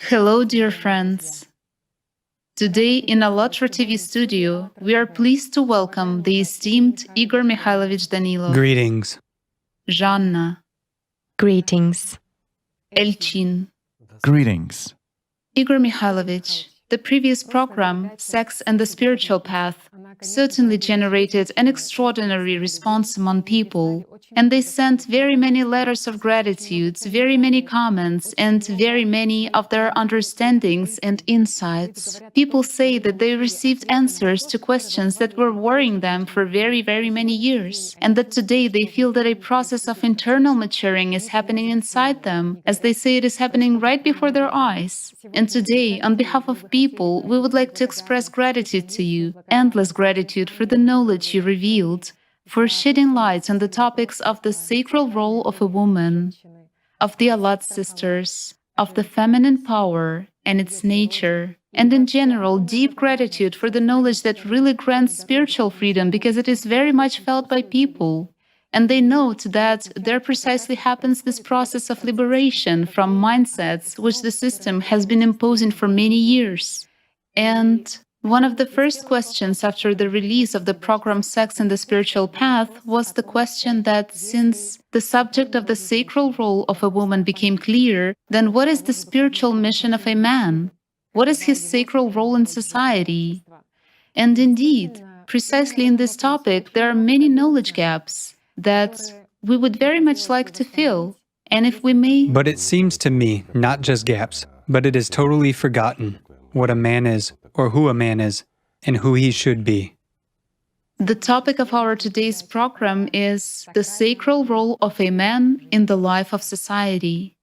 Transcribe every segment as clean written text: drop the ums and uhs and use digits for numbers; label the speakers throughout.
Speaker 1: Hello, dear friends. Today in Allat TV studio, we are pleased to welcome the esteemed Igor Mikhailovich Danilov,
Speaker 2: Greetings.
Speaker 1: Жанна,
Speaker 3: Greetings.
Speaker 1: Elchin.
Speaker 4: Greetings.
Speaker 1: Igor Mikhailovich, the previous program, Sex and the Spiritual Path, certainly generated an extraordinary response among people, and they sent very many letters of gratitude, very many comments, and very many of their understandings and insights. People say that they received answers to questions that were worrying them for very, very many years, and that today they feel that a process of internal maturing is happening inside them, as they say it is happening right before their eyes. And today, on behalf of people, we would like to express gratitude to you, endless gratitude for the knowledge you revealed, for shedding light on the topics of the sacral role of a woman, of the Allat sisters, of the feminine power and its nature, and in general, deep gratitude for the knowledge that really grants spiritual freedom because it is very much felt by people. And they note that there precisely happens this process of liberation from mindsets which the system has been imposing for many years. And one of the first questions after the release of the program Sex and the Spiritual Path was the question that since the subject of the sacral role of a woman became clear, then what is the spiritual mission of a man? What is his sacral role in society? And indeed, precisely in this topic, there are many knowledge gaps that we would very much like to fill. And if we may...
Speaker 2: But it seems to me not just gaps, but it is totally forgotten what a man is, or who a man is, and who he should be.
Speaker 1: The topic of our today's program is the sacral role of a man in the life of society.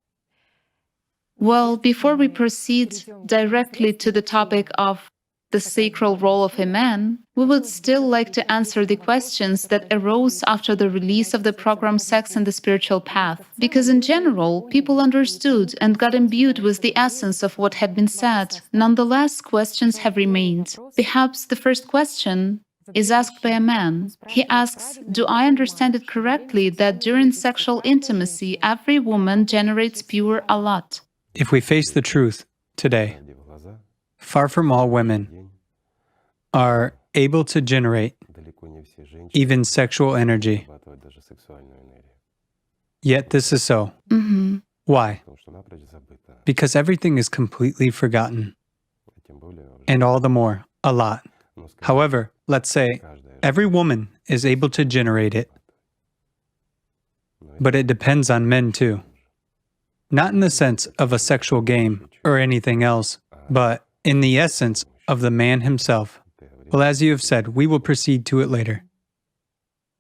Speaker 1: Well, before we proceed directly to the topic of the sacral role of a man, we would still like to answer the questions that arose after the release of the program Sex and the Spiritual Path, because in general, people understood and got imbued with the essence of what had been said. Nonetheless, questions have remained. Perhaps the first question is asked by a man. He asks, do I understand it correctly that during sexual intimacy, every woman generates pure Allat?
Speaker 2: If we face the truth today, far from all women are able to generate even sexual energy. Yet this is so. Why? Because everything is completely forgotten. And all the more, Allat. However, let's say every woman is able to generate it. But it depends on men too. Not in the sense of a sexual game or anything else, but in the essence of the man himself. Well, as you have said, we will proceed to it later.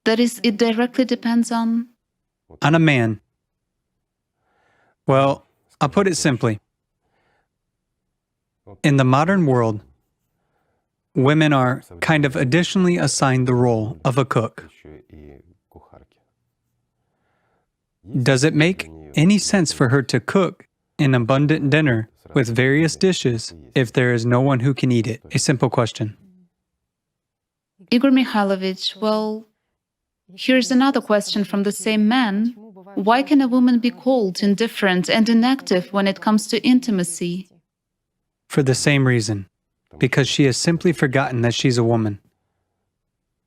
Speaker 1: That is, it directly depends on...
Speaker 2: On a man. Well, I'll put it simply. In the modern world, women are kind of additionally assigned the role of a cook. Does it make any sense for her to cook an abundant dinner with various dishes if there is no one who can eat it? A simple question.
Speaker 1: Igor Mikhailovich, well, here's another question from the same man. Why can a woman be cold, indifferent, and inactive when it comes to intimacy?
Speaker 2: For the same reason. Because she has simply forgotten that she's a woman.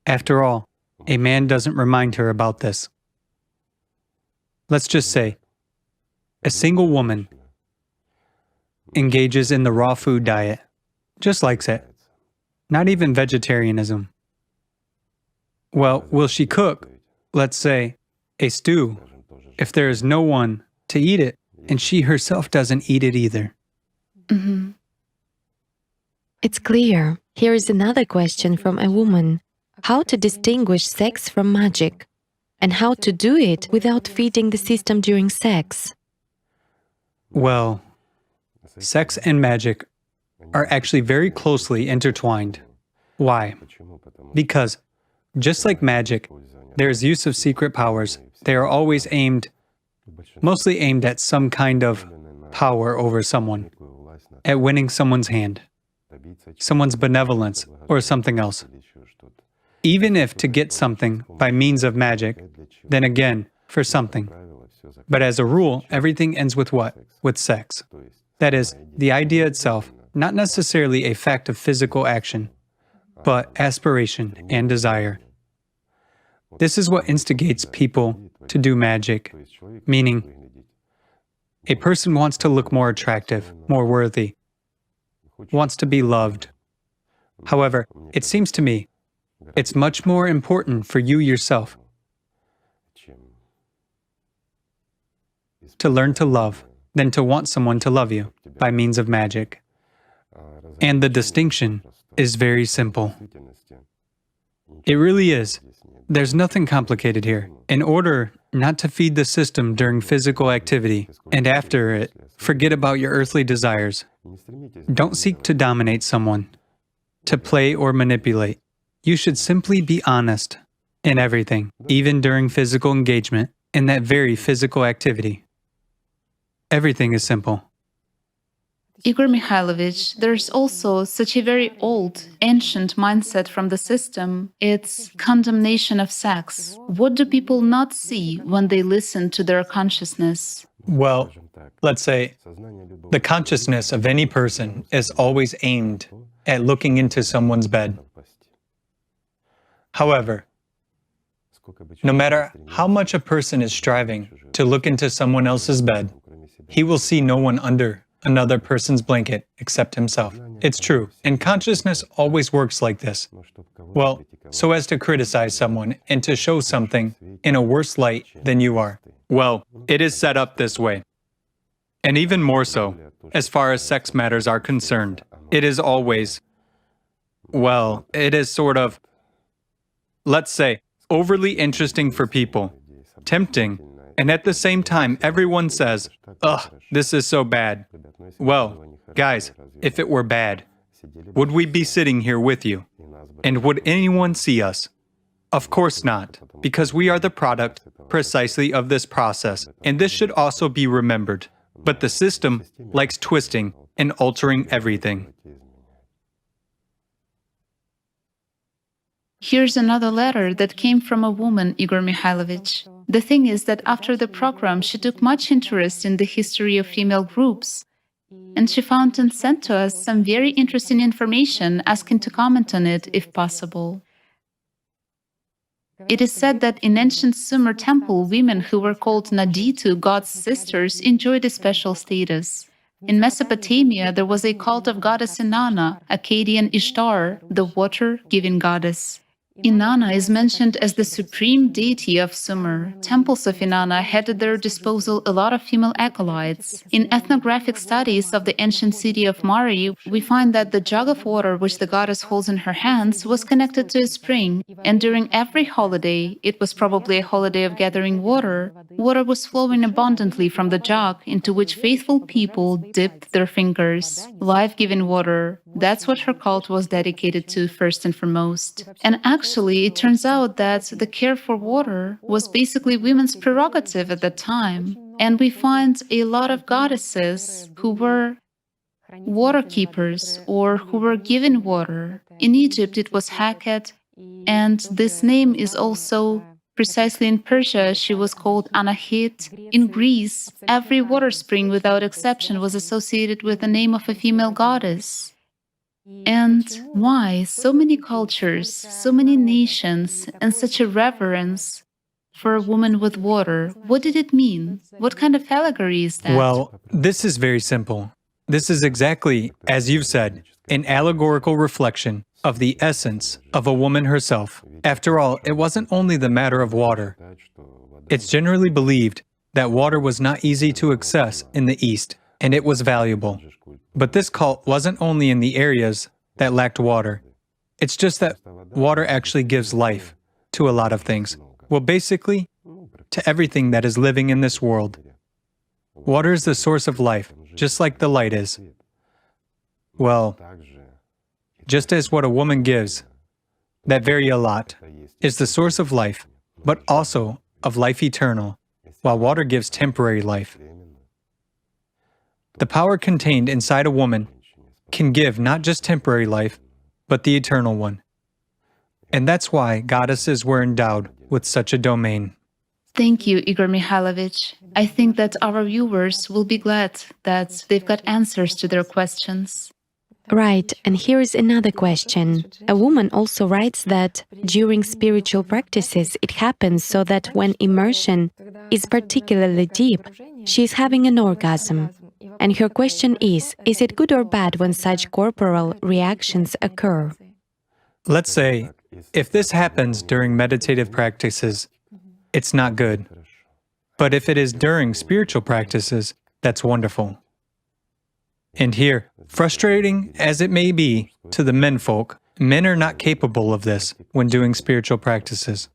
Speaker 2: After all, a man doesn't remind her about this. Let's just say, a single woman engages in the raw food diet, just likes it, not even vegetarianism. Well, will she cook, let's say, a stew, if there is no one to eat it, and she herself doesn't eat it either?
Speaker 3: It's clear. Here is another question from a woman. How to distinguish sex from magic? And how to do it without feeding the system during sex?
Speaker 2: Well, sex and magic are actually very closely intertwined. Why? Because just like magic, there is use of secret powers. They are always mostly aimed at some kind of power over someone, at winning someone's hand, someone's benevolence, or something else. Even if to get something by means of magic, then again, for something. But as a rule, everything ends with what? With sex. That is, the idea itself, not necessarily a fact of physical action, but aspiration and desire. This is what instigates people to do magic, meaning a person wants to look more attractive, more worthy, wants to be loved. However, it seems to me, it's much more important for you yourself to learn to love than to want someone to love you by means of magic. And the distinction is very simple. It really is. There's nothing complicated here. In order not to feed the system during physical activity, and after it, forget about your earthly desires. Don't seek to dominate someone, to play or manipulate. You should simply be honest in everything, even during physical engagement, in that very physical activity. Everything is simple.
Speaker 1: Igor Mikhailovich, there's also such a very old, ancient mindset from the system. It's condemnation of sex. What do people not see when they listen to their consciousness?
Speaker 2: Well, let's say the consciousness of any person is always aimed at looking into someone's bed. However, no matter how much a person is striving to look into someone else's bed, he will see no one under another person's blanket except himself. It's true, and consciousness always works like this. Well, so as to criticize someone and to show something in a worse light than you are. Well, it is set up this way. And even more so, as far as sex matters are concerned, it is always, well, it is sort of, let's say, overly interesting for people, tempting, and at the same time, everyone says, ugh, this is so bad. Well, guys, if it were bad, would we be sitting here with you? And would anyone see us? Of course not, because we are the product precisely of this process, and this should also be remembered. But the system likes twisting and altering everything.
Speaker 1: Here's another letter that came from a woman, Igor Mikhailovich. The thing is that after the program, she took much interest in the history of female groups, and she found and sent to us some very interesting information, asking to comment on it if possible. It is said that in ancient Sumer temple, women who were called Naditu, God's sisters, enjoyed a special status. In Mesopotamia, there was a cult of goddess Inanna, Akkadian Ishtar, the water-giving goddess. Inanna is mentioned as the supreme deity of Sumer. Temples of Inanna had at their disposal a lot of female acolytes. In ethnographic studies of the ancient city of Mari, we find that the jug of water which the goddess holds in her hands was connected to a spring, and during every holiday, it was probably a holiday of gathering water, water was flowing abundantly from the jug into which faithful people dipped their fingers. Life-giving water, that's what her cult was dedicated to first and foremost. And actually, it turns out that the care for water was basically women's prerogative at that time. And we find a lot of goddesses who were water keepers or who were given water. In Egypt, it was Heket, and this name is also precisely in Persia, she was called Anahit. In Greece, every water spring without exception was associated with the name of a female goddess. And why so many cultures, so many nations, and such a reverence for a woman with water? What did it mean? What kind of allegory is that?
Speaker 2: Well, this is very simple. This is exactly, as you've said, an allegorical reflection of the essence of a woman herself. After all, it wasn't only the matter of water. It's generally believed that water was not easy to access in the East, and it was valuable. But this cult wasn't only in the areas that lacked water. It's just that water actually gives life to a lot of things. Well, basically, to everything that is living in this world. Water is the source of life, just like the light is. Well, just as what a woman gives, that very Allat, is the source of life, but also of life eternal, while water gives temporary life. The power contained inside a woman can give not just temporary life, but the eternal one. And that's why goddesses were endowed with such a domain.
Speaker 1: Thank you, Igor Mikhailovich. I think that our viewers will be glad that they've got answers to their questions.
Speaker 3: Right, and here is another question. A woman also writes that during spiritual practices it happens so that when immersion is particularly deep, she is having an orgasm. And her question is it good or bad when such corporal reactions occur?
Speaker 2: Let's say, if this happens during meditative practices, it's not good. But if it is during spiritual practices, that's wonderful. And here, frustrating as it may be to the menfolk, men are not capable of this when doing spiritual practices.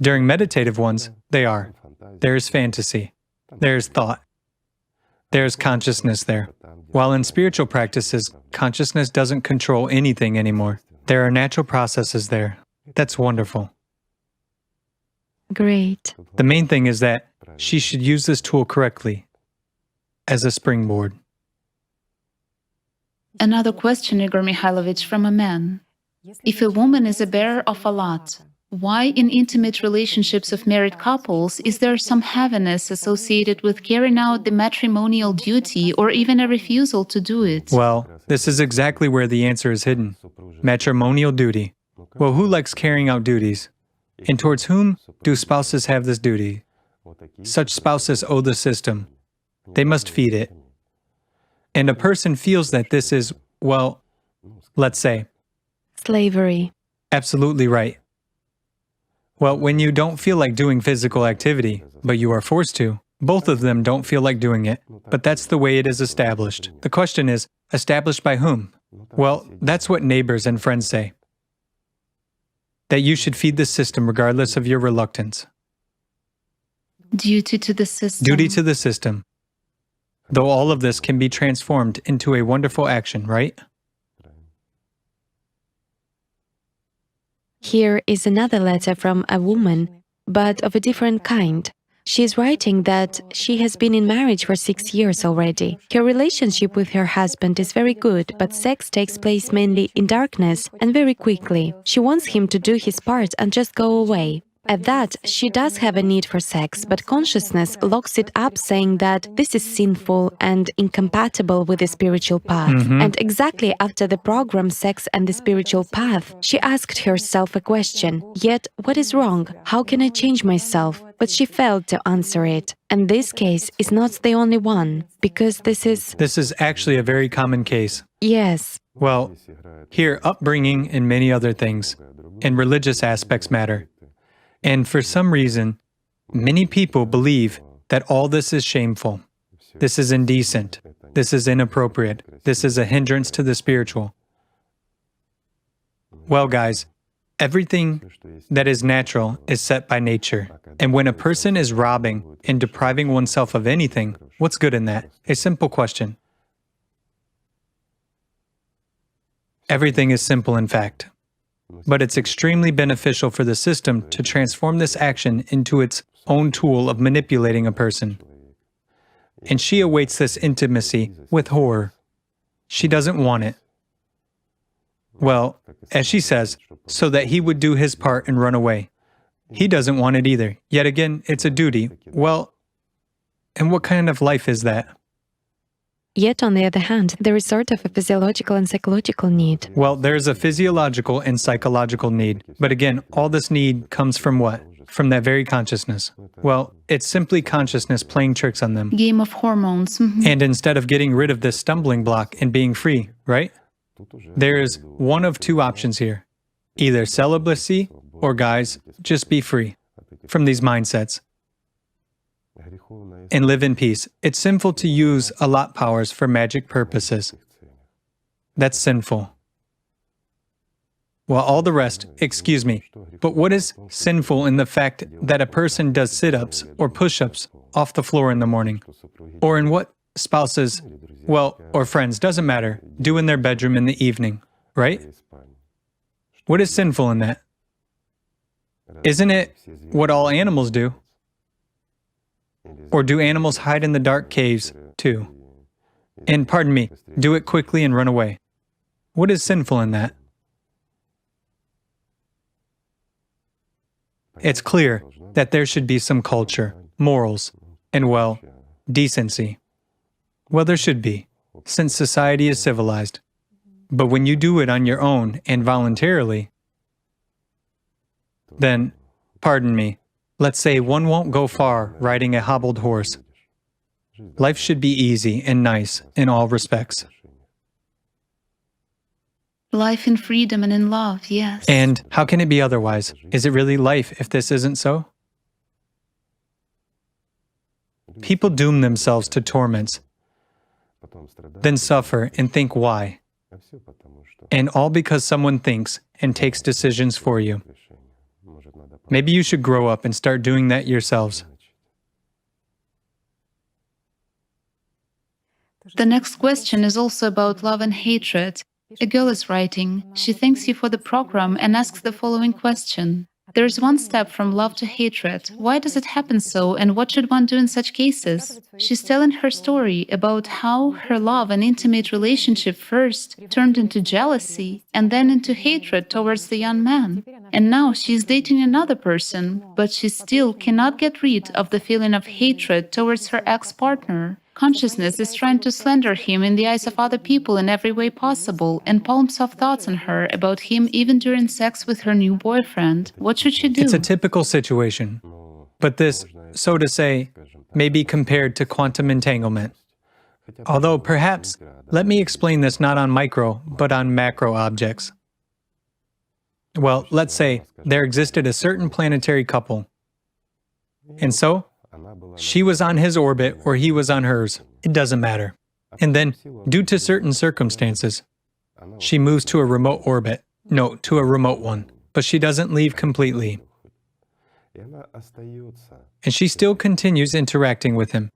Speaker 2: During meditative ones, they are. There is fantasy. There is thought. There is consciousness there. While in spiritual practices, consciousness doesn't control anything anymore. There are natural processes there. That's wonderful.
Speaker 3: Great.
Speaker 2: The main thing is that she should use this tool correctly, as a springboard.
Speaker 1: Another question, Igor Mikhailovich, from a man. If a woman is a bearer of Allat, why in intimate relationships of married couples is there some heaviness associated with carrying out the matrimonial duty or even a refusal to do it?
Speaker 2: Well, this is exactly where the answer is hidden. Matrimonial duty. Well, who likes carrying out duties? And towards whom do spouses have this duty? Such spouses owe the system. They must feed it. And a person feels that this is, well, let's say,
Speaker 3: Slavery.
Speaker 2: absolutely right. Well, when you don't feel like doing physical activity, but you are forced to, both of them don't feel like doing it, but that's the way it is established. The question is, established by whom? Well, that's what neighbors and friends say. That you should feed the system regardless of your reluctance.
Speaker 1: Duty to the system.
Speaker 2: Duty to the system. Though all of this can be transformed into a wonderful action, right?
Speaker 3: Here is another letter from a woman, but of a different kind. She is writing that she has been in marriage for 6 years already. Her relationship with her husband is very good, but sex takes place mainly in darkness and very quickly. She wants him to do his part and just go away. At that, she does have a need for sex, but consciousness locks it up, saying that this is sinful and incompatible with the spiritual path. And exactly after the program Sex and the Spiritual Path, she asked herself a question, yet what is wrong? How can I change myself? But she failed to answer it. And this case is not the only one, because this is
Speaker 2: actually a very common case.
Speaker 3: Yes.
Speaker 2: Well, here, upbringing and many other things, and religious aspects matter. And for some reason, many people believe that all this is shameful. This is indecent. This is inappropriate. This is a hindrance to the spiritual. Well, guys, everything that is natural is set by nature. And when a person is robbing and depriving oneself of anything, what's good in that? A simple question. Everything is simple, in fact. But it's extremely beneficial for the system to transform this action into its own tool of manipulating a person. And she awaits this intimacy with horror. She doesn't want it. Well, as she says, so that he would do his part and run away. He doesn't want it either. Yet again, it's a duty. Well, and what kind of life is that?
Speaker 3: Yet, on the other hand, there is sort of a physiological and psychological need.
Speaker 2: Well, there's a physiological and psychological need. But again, all this need comes from what? From that very consciousness. Well, it's simply consciousness playing tricks on them.
Speaker 1: Game of hormones.
Speaker 2: And instead of getting rid of this stumbling block and being free, right? There is one of two options here. Either celibacy or, guys, just be free from these mindsets and live in peace. It's sinful to use Allat powers for magic purposes. That's sinful. Well, all the rest, excuse me, but what is sinful in the fact that a person does sit-ups or push-ups off the floor in the morning? Or in what spouses, well, or friends, doesn't matter, do in their bedroom in the evening, right? What is sinful in that? Isn't it what all animals do? Or do animals hide in the dark caves, too? And pardon me, do it quickly and run away. What is sinful in that? it's clear that there should be some culture, morals, and, well, decency. Well, there should be, since society is civilized. But when you do it on your own and voluntarily, then, pardon me, let's say one won't go far riding a hobbled horse. Life should be easy and nice in all respects.
Speaker 1: Life in freedom and in love, yes.
Speaker 2: And how can it be otherwise? Is it really life if this isn't so? People doom themselves to torments, then suffer and think why. And all because someone thinks and takes decisions for you. Maybe you should grow up and start doing that yourselves.
Speaker 1: The next question is also about love and hatred. A girl is writing. She thanks you for the program and asks the following question. There is one step from love to hatred. Why does it happen so, and what should one do in such cases? She's telling her story about how her love and intimate relationship first turned into jealousy and then into hatred towards the young man. And now she's dating another person, but she still cannot get rid of the feeling of hatred towards her ex-partner. Consciousness is trying to slander him in the eyes of other people in every way possible and palms off thoughts on her about him even during sex with her new boyfriend. What should she do?
Speaker 2: It's a typical situation. But this, so to say, may be compared to quantum entanglement. Although perhaps, let me explain this not on micro, but on macro objects. Well, let's say there existed a certain planetary couple. And so, she was on his orbit or he was on hers. It doesn't matter. And then, due to certain circumstances, she moves to a remote orbit. No, to a remote one. But she doesn't leave completely. And she still continues interacting with him.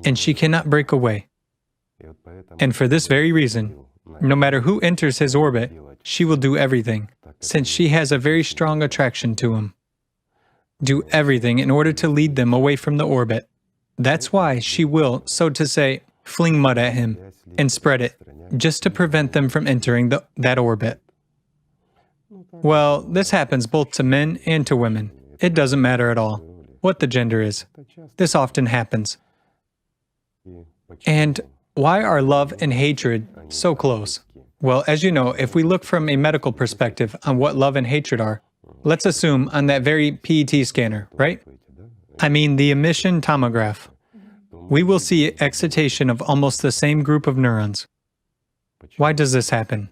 Speaker 2: And she cannot break away. And for this very reason, no matter who enters his orbit, she will do everything, since she has a very strong attraction to him. Do everything in order to lead them away from the orbit. That's why she will, so to say, fling mud at him and spread it, just to prevent them from entering that orbit. Well, this happens both to men and to women. It doesn't matter at all what the gender is. This often happens. And why are love and hatred so close? Well, as you know, if we look from a medical perspective on what love and hatred are, let's assume on that very PET scanner, right? I mean the emission tomograph. We will see excitation of almost the same group of neurons. Why does this happen?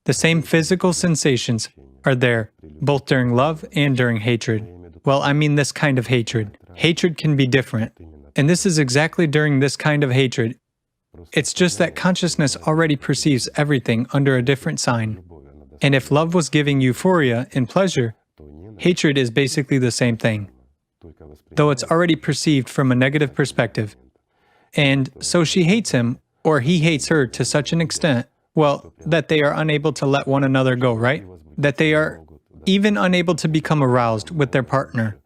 Speaker 2: The same physical sensations are there, both during love and during hatred. Well, I mean this kind of hatred. Hatred can be different. And this is exactly during this kind of hatred. It's just that consciousness already perceives everything under a different sign. And if love was giving euphoria and pleasure, hatred is basically the same thing, though it's already perceived from a negative perspective. And so she hates him, or he hates her to such an extent, well, that they are unable to let one another go, right? That they are even unable to become aroused with their partner,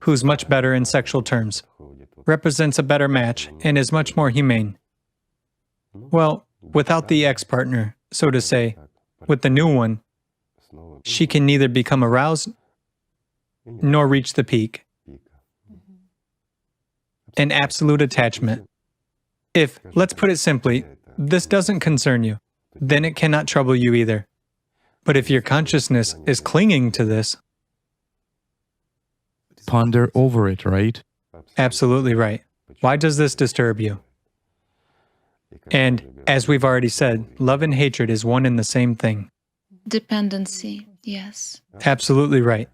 Speaker 2: who's much better in sexual terms, represents a better match, and is much more humane. Well, without the ex-partner, so to say, with the new one, she can neither become aroused nor reach the peak. An absolute attachment. If, let's put it simply, this doesn't concern you, then it cannot trouble you either. But if your consciousness is clinging to this,
Speaker 4: ponder over it, right?
Speaker 2: Absolutely right. Why does this disturb you? And, as we've already said, love and hatred is one and the same thing.
Speaker 1: Dependency, yes.
Speaker 2: Absolutely right.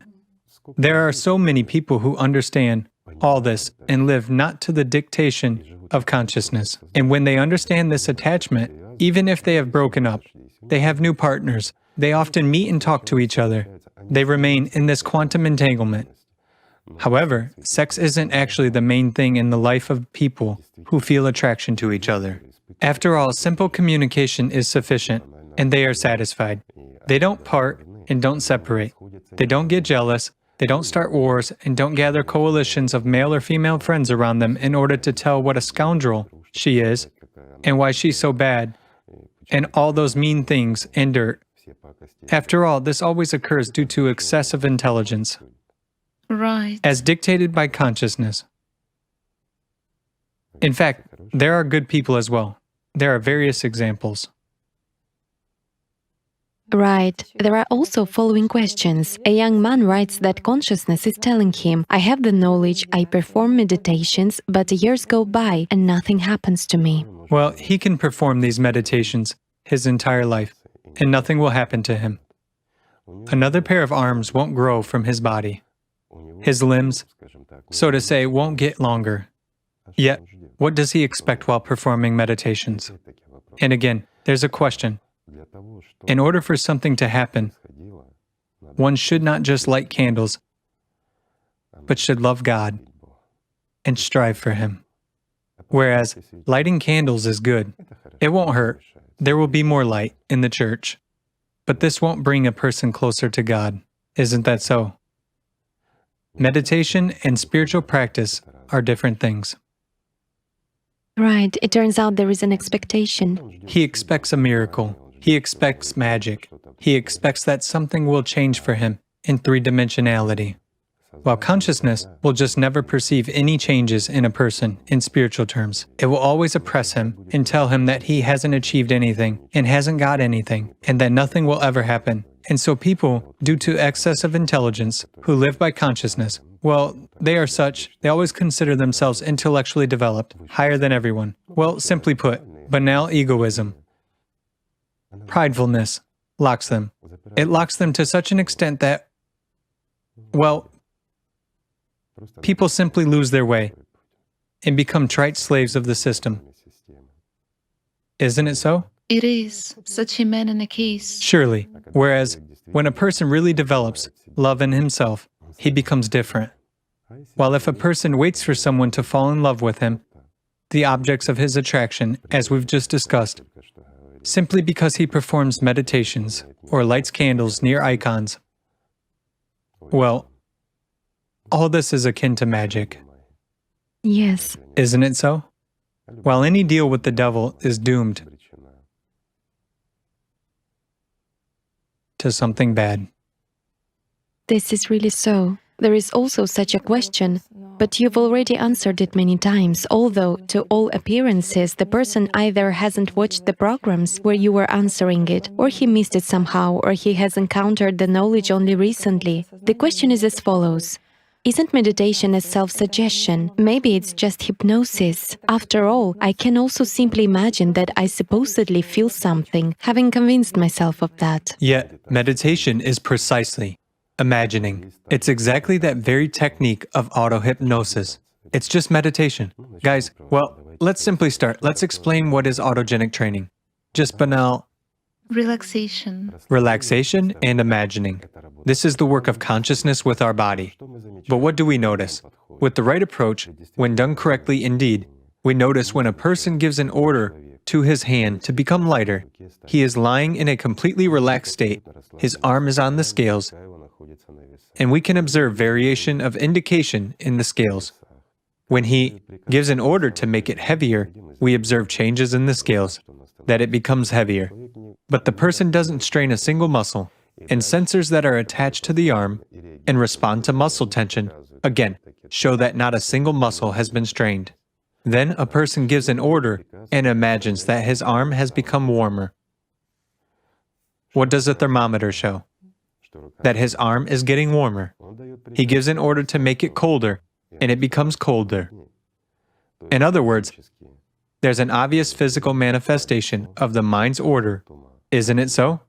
Speaker 2: There are so many people who understand all this and live not to the dictation of consciousness. And when they understand this attachment, even if they have broken up, they have new partners, they often meet and talk to each other. They remain in this quantum entanglement. However, sex isn't actually the main thing in the life of people who feel attraction to each other. After all, simple communication is sufficient, and they are satisfied. They don't part and don't separate. They don't get jealous, they don't start wars, and don't gather coalitions of male or female friends around them in order to tell what a scoundrel she is, and why she's so bad, and all those mean things and dirt. After all, this always occurs due to excessive intelligence,
Speaker 1: Right.
Speaker 2: as dictated by consciousness. In fact, there are good people as well. There are various examples.
Speaker 3: Right. There are also following questions. A young man writes that consciousness is telling him, I have the knowledge, I perform meditations, but years go by and nothing happens to me.
Speaker 2: Well, he can perform these meditations his entire life, and nothing will happen to him. Another pair of arms won't grow from his body. His limbs, so to say, won't get longer. Yet, what does he expect while performing meditations? And again, there's a question. In order for something to happen, one should not just light candles, but should love God and strive for Him. Whereas lighting candles is good. It won't hurt. There will be more light in the church. But this won't bring a person closer to God. Isn't that so? Meditation and spiritual practice are different things.
Speaker 3: Right. It turns out there is an expectation.
Speaker 2: He expects a miracle. He expects magic. He expects that something will change for him in three-dimensionality. While consciousness will just never perceive any changes in a person in spiritual terms. It will always oppress him and tell him that he hasn't achieved anything and hasn't got anything and that nothing will ever happen. And so people, due to excessive intelligence, who live by consciousness, well, they are such, they always consider themselves intellectually developed, higher than everyone. Well, simply put, banal egoism, pridefulness locks them. It locks them to such an extent that, well, people simply lose their way and become trite slaves of the system. Isn't it so?
Speaker 1: It is such a man in a case.
Speaker 2: Surely. Whereas, when a person really develops love in himself, he becomes different. While if a person waits for someone to fall in love with him, the objects of his attraction, as we've just discussed, simply because he performs meditations or lights candles near icons, well, all this is akin to magic.
Speaker 3: Yes.
Speaker 2: Isn't it so? While any deal with the devil is doomed to something bad.
Speaker 3: This is really so. There is also such a question, but you've already answered it many times, although, to all appearances, the person either hasn't watched the programs where you were answering it, or he missed it somehow, or he has encountered the knowledge only recently. The question is as follows. Isn't meditation a self-suggestion? Maybe it's just hypnosis. After all, I can also simply imagine that I supposedly feel something, having convinced myself of that.
Speaker 2: Yet, meditation is precisely imagining. It's exactly that very technique of auto-hypnosis. It's just meditation. Guys, well, let's simply start. Let's explain what is autogenic training. Just banal
Speaker 1: Relaxation.
Speaker 2: relaxation and imagining. This is the work of consciousness with our body. But what do we notice? With the right approach, when done correctly indeed, we notice when a person gives an order to his hand to become lighter, he is lying in a completely relaxed state, his arm is on the scales, and we can observe variation of indication in the scales. When he gives an order to make it heavier, we observe changes in the scales, that it becomes heavier. But the person doesn't strain a single muscle, and sensors that are attached to the arm and respond to muscle tension, again, show that not a single muscle has been strained. Then a person gives an order and imagines that his arm has become warmer. What does a thermometer show? That his arm is getting warmer. He gives an order to make it colder, and it becomes colder. In other words, there's an obvious physical manifestation of the mind's order, isn't it so?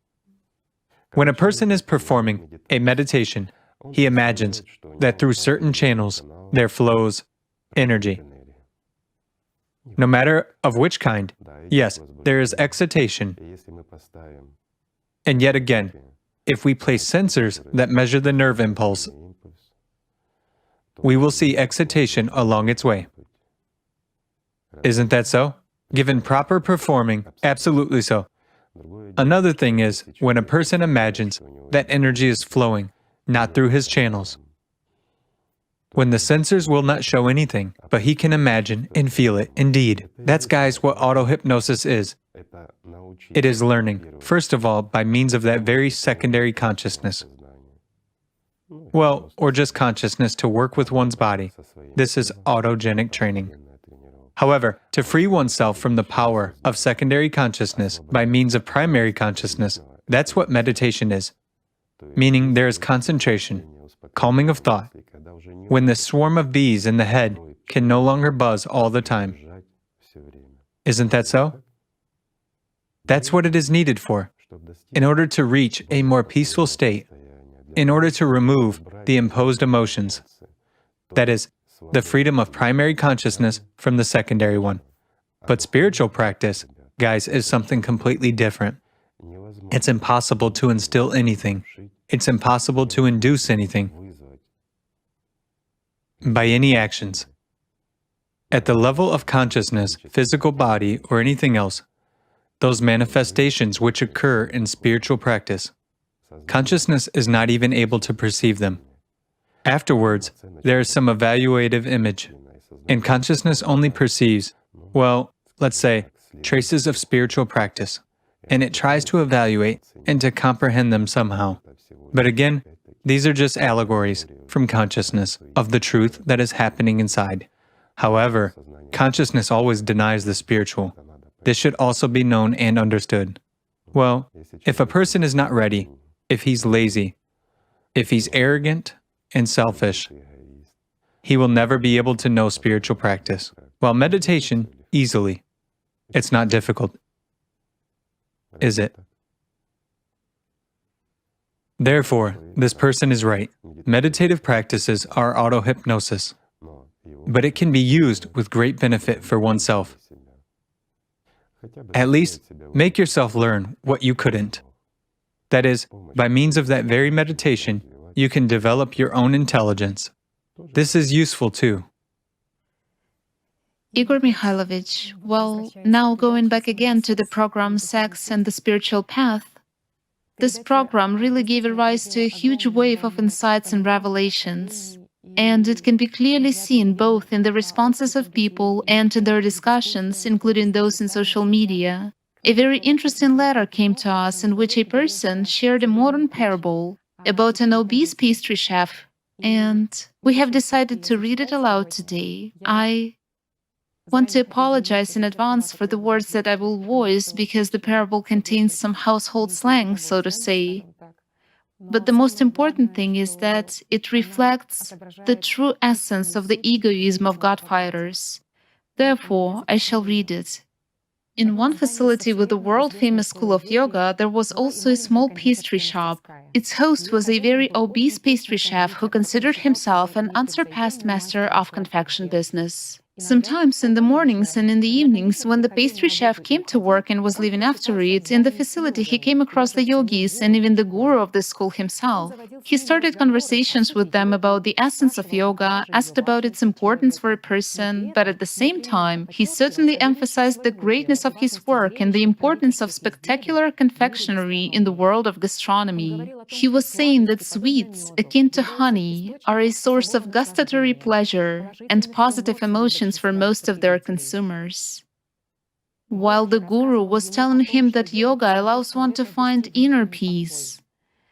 Speaker 2: When a person is performing a meditation, he imagines that through certain channels there flows energy. No matter of which kind, yes, there is excitation. And yet again, if we place sensors that measure the nerve impulse, we will see excitation along its way. Isn't that so? Given proper performing, absolutely so. Another thing is when a person imagines that energy is flowing, not through his channels. when the sensors will not show anything, but he can imagine and feel it. Indeed, that's, guys, what auto-hypnosis is. It is learning, first of all, by means of that very secondary consciousness. Well, or just consciousness to work with one's body. This is autogenic training. However, to free oneself from the power of secondary consciousness by means of primary consciousness, that's what meditation is. Meaning there is concentration, calming of thought, when the swarm of bees in the head can no longer buzz all the time. Isn't that so? That's what it is needed for, in order to reach a more peaceful state, in order to remove the imposed emotions. That is, the freedom of primary consciousness from the secondary one. But spiritual practice, guys, is something completely different. It's impossible to instill anything. It's impossible to induce anything by any actions. At the level of consciousness, physical body, or anything else, those manifestations which occur in spiritual practice, consciousness is not even able to perceive them. Afterwards, there is some evaluative image, and consciousness only perceives, well, let's say, traces of spiritual practice, and it tries to evaluate and to comprehend them somehow. But again, these are just allegories from consciousness of the truth that is happening inside. However, consciousness always denies the spiritual. This should also be known and understood. Well, if a person is not ready, if he's lazy, if he's arrogant and selfish, he will never be able to know spiritual practice. While meditation, easily. It's not difficult, is it? Therefore, this person is right. Meditative practices are auto-hypnosis, but it can be used with great benefit for oneself. At least, make yourself learn what you couldn't. That is, by means of that very meditation, you can develop your own intelligence. This is useful too.
Speaker 1: Igor Mikhailovich, well, now going back again to the program Sex and the Spiritual Path, this program really gave rise to a huge wave of insights and revelations, and it can be clearly seen both in the responses of people and in their discussions, including those in social media. A very interesting letter came to us in which a person shared a modern parable about an obese pastry chef, and we have decided to read it aloud today. I want to apologize in advance for the words that I will voice because the parable contains some household slang, so to say. But the most important thing is that it reflects the true essence of the egoism of God-fighters. Therefore, I shall read it. In one facility with the world-famous school of yoga, there was also a small pastry shop. Its host was a very obese pastry chef who considered himself an unsurpassed master of confection business. Sometimes in the mornings and in the evenings, when the pastry chef came to work and was leaving after it, in the facility he came across the yogis and even the guru of the school himself. He started conversations with them about the essence of yoga, asked about its importance for a person, but at the same time, he certainly emphasized the greatness of his work and the importance of spectacular confectionery in the world of gastronomy. He was saying that sweets, akin to honey, are a source of gustatory pleasure and positive emotions for most of their consumers. While the guru was telling him that yoga allows one to find inner peace.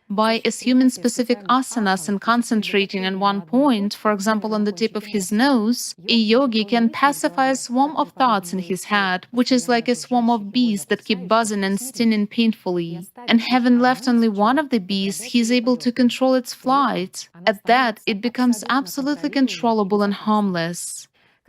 Speaker 1: By assuming specific asanas and concentrating on one point, for example on the tip of his nose, a yogi can pacify a swarm of thoughts in his head, which is like a swarm of bees that keep buzzing and stinging painfully. And having left only one of the bees, he is able to control its flight. At that, it becomes absolutely controllable and harmless.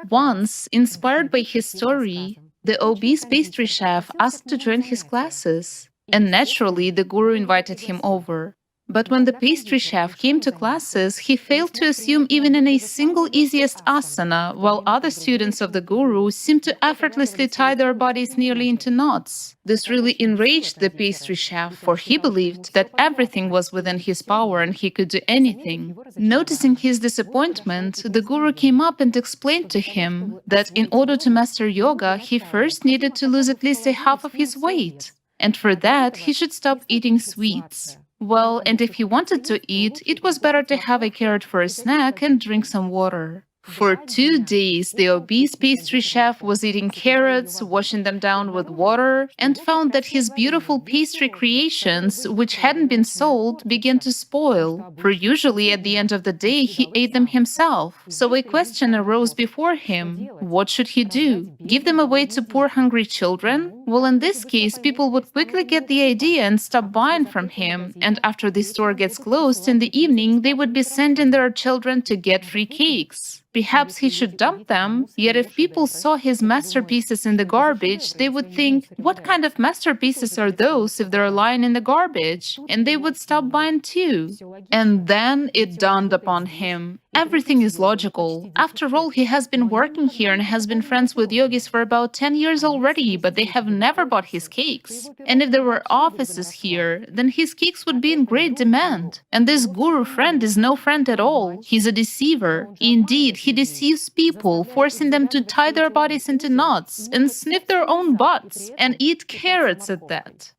Speaker 1: Once, inspired by his story, the obese pastry chef asked to join his classes. And naturally, the guru invited him over. But when the pastry chef came to classes, he failed to assume even in a single easiest asana, while other students of the guru seemed to effortlessly tie their bodies nearly into knots. This really enraged the pastry chef, for he believed that everything was within his power and he could do anything. Noticing his disappointment, the guru came up and explained to him that in order to master yoga, he first needed to lose at least a half of his weight. And for that, he should stop eating sweets. Well, and if he wanted to eat, it was better to have a carrot for a snack and drink some water. For 2 days, the obese pastry chef was eating carrots, washing them down with water, and found that his beautiful pastry creations, which hadn't been sold, began to spoil. For usually at the end of the day, he ate them himself. So a question arose before him. What should he do? Give them away to poor, hungry children? Well, in this case, people would quickly get the idea and stop buying from him. And after the store gets closed in the evening, they would be sending their children to get free cakes. Perhaps he should dump them, yet if people saw his masterpieces in the garbage, they would think, what kind of masterpieces are those if they're lying in the garbage? And they would stop buying too. And then it dawned upon him. Everything is logical. After all, he has been working here and has been friends with yogis for about 10 years already, but they have never bought his cakes. And if there were offices here, then his cakes would be in great demand. And this guru friend is no friend at all. He's a deceiver. Indeed, he deceives people, forcing them to tie their bodies into knots and sniff their own butts and eat carrots at that.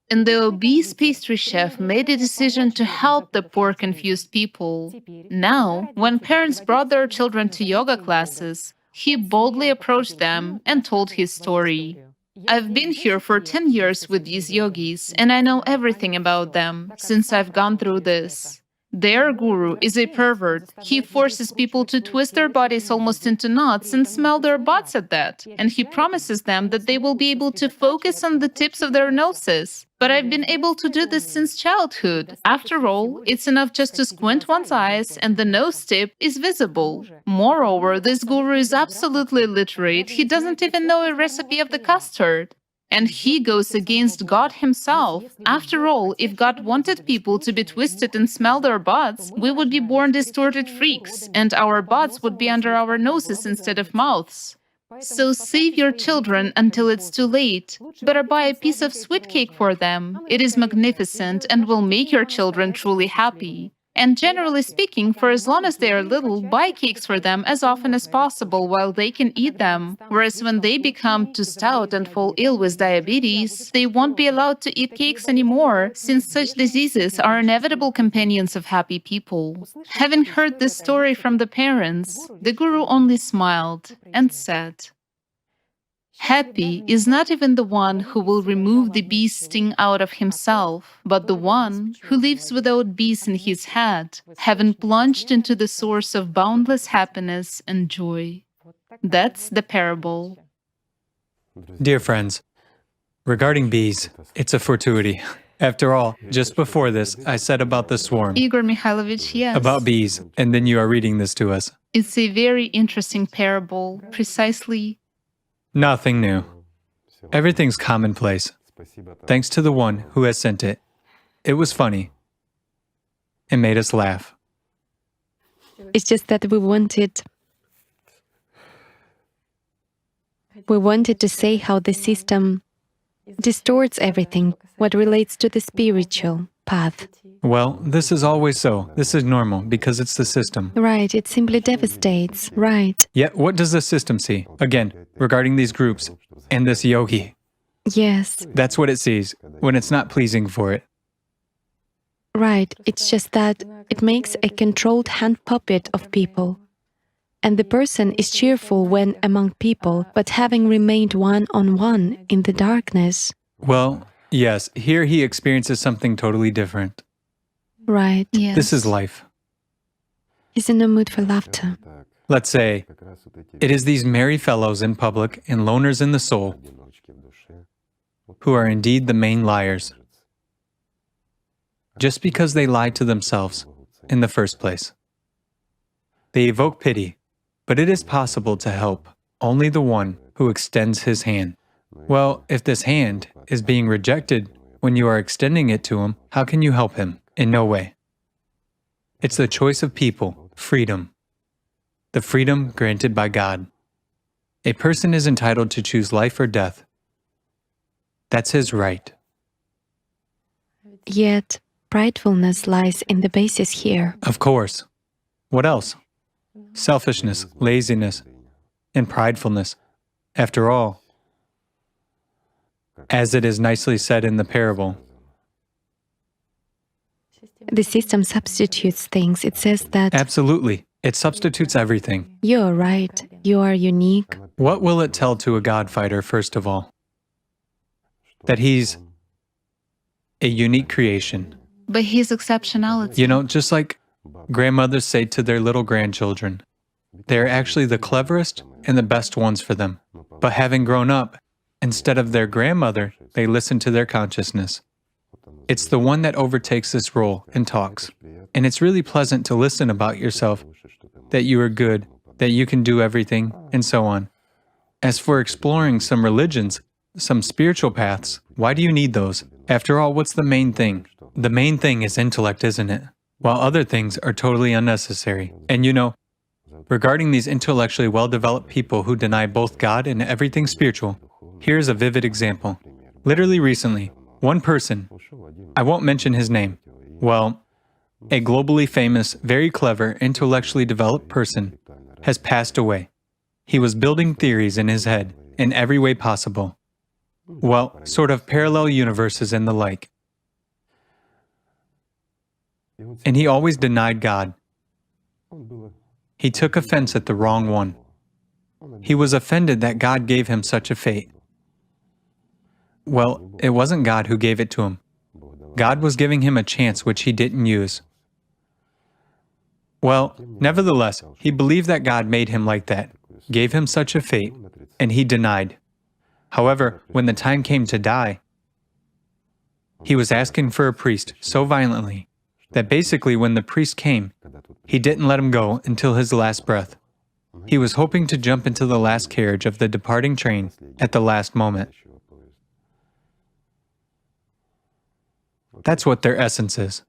Speaker 1: And the obese pastry chef made a decision to help the poor, confused people. Now, when parents brought their children to yoga classes, he boldly approached them and told his story. I've been here for 10 years with these yogis, and I know everything about them since I've gone through this. Their guru is a pervert. He forces people to twist their bodies almost into knots and smell their butts at that. And he promises them that they will be able to focus on the tips of their noses. But I've been able to do this since childhood. After all, it's enough just to squint one's eyes and the nose tip is visible. Moreover, this guru is absolutely illiterate. He doesn't even know a recipe of the custard. And he goes against God himself. After all, if God wanted people to be twisted and smell their butts, we would be born distorted freaks, and our butts would be under our noses instead of mouths. So save your children until it's too late. Better buy a piece of sweet cake for them. It is magnificent and will make your children truly happy. And generally speaking, for as long as they are little, buy cakes for them as often as possible while they can eat them. Whereas when they become too stout and fall ill with diabetes, they won't be allowed to eat cakes anymore, since such diseases are inevitable companions of happy people. Having heard this story from the parents, the guru only smiled and said, happy is not even the one who will remove the bee's sting out of himself, but the one who lives without bees in his head, having plunged into the source of boundless happiness and joy. That's the parable.
Speaker 2: Dear friends, regarding bees, it's a fortuity. After all, just before this, I said about the swarm,
Speaker 1: Igor Mikhailovich, yes.
Speaker 2: about bees, and then you are reading this to us.
Speaker 1: It's a very interesting parable, precisely.
Speaker 2: Nothing new. Everything's commonplace. Thanks to the one who has sent it. It was funny. It made us laugh.
Speaker 3: It's just that we wanted to say how the system distorts everything, what relates to the spiritual path.
Speaker 2: Well, this is always so. This is normal because it's the system.
Speaker 3: Right, it simply devastates, right.
Speaker 2: Yet, what does the system see? Again, regarding these groups and this yogi.
Speaker 3: Yes,
Speaker 2: That's what it sees when it's not pleasing for it.
Speaker 3: right. It's just that it makes a controlled hand puppet of people. And the person is cheerful when among people, but having remained one-on-one in the darkness.
Speaker 2: Well, yes, here he experiences something totally different.
Speaker 3: Right.
Speaker 1: Yes.
Speaker 2: This is life.
Speaker 3: He's in a mood for laughter.
Speaker 2: Let's say, it is these merry fellows in public and loners in the soul who are indeed the main liars, just because they lied to themselves in the first place. They evoke pity, but it is possible to help only the one who extends his hand. Well, if this hand is being rejected when you are extending it to him, how can you help him? In no way. It's the choice of people, freedom. The freedom granted by God. A person is entitled to choose life or death. That's his right.
Speaker 3: Yet, pridefulness lies in the basis here.
Speaker 2: Of course. What else? Selfishness, laziness, and pridefulness. After all, as it is nicely said in the parable,
Speaker 3: The system substitutes things. It says that
Speaker 2: Absolutely. It substitutes everything.
Speaker 3: you're right, you are unique.
Speaker 2: What will it tell to a God fighter, first of all? That he's a unique creation.
Speaker 1: But his exceptionality.
Speaker 2: You know, just like grandmothers say to their little grandchildren, they're actually the cleverest and the best ones for them. But having grown up, instead of their grandmother, they listen to their consciousness. It's the one that overtakes this role and talks. And it's really pleasant to listen about yourself, that you are good, that you can do everything, and so on. As for exploring some religions, some spiritual paths, why do you need those? After all, what's the main thing? The main thing is intellect, isn't it? While other things are totally unnecessary. And you know, regarding these intellectually well-developed people who deny both God and everything spiritual, here's a vivid example. Literally recently, one person, I won't mention his name, well, a globally famous, very clever, intellectually developed person has passed away. He was building theories in his head in every way possible. Well, sort of parallel universes and the like. And he always denied God. He took offense at the wrong one. He was offended that God gave him such a fate. Well, it wasn't God who gave it to him. God was giving him a chance which he didn't use. Well, nevertheless, he believed that God made him like that, gave him such a fate, and he denied. However, when the time came to die, he was asking for a priest so violently that basically when the priest came, he didn't let him go until his last breath. He was hoping to jump into the last carriage of the departing train at the last moment. That's what their essence is.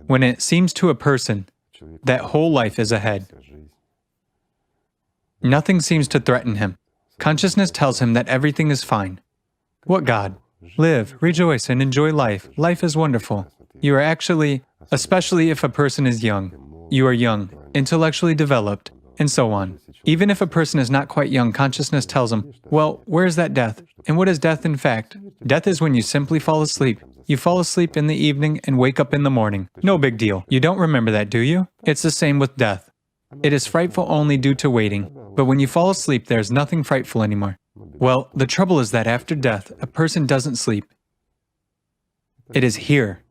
Speaker 2: When it seems to a person that whole life is ahead, nothing seems to threaten him. Consciousness tells him that everything is fine. What God? Live, rejoice, and enjoy life. Life is wonderful. You are actually, especially if a person is young, you are young, intellectually developed, and so on. Even if a person is not quite young, consciousness tells him, well, where is that death? And what is death in fact? Death is when you simply fall asleep. You fall asleep in the evening and wake up in the morning. No big deal. You don't remember that, do you? It's the same with death. It is frightful only due to waiting, but when you fall asleep, there's nothing frightful anymore. Well, the trouble is that after death, a person doesn't sleep. It is here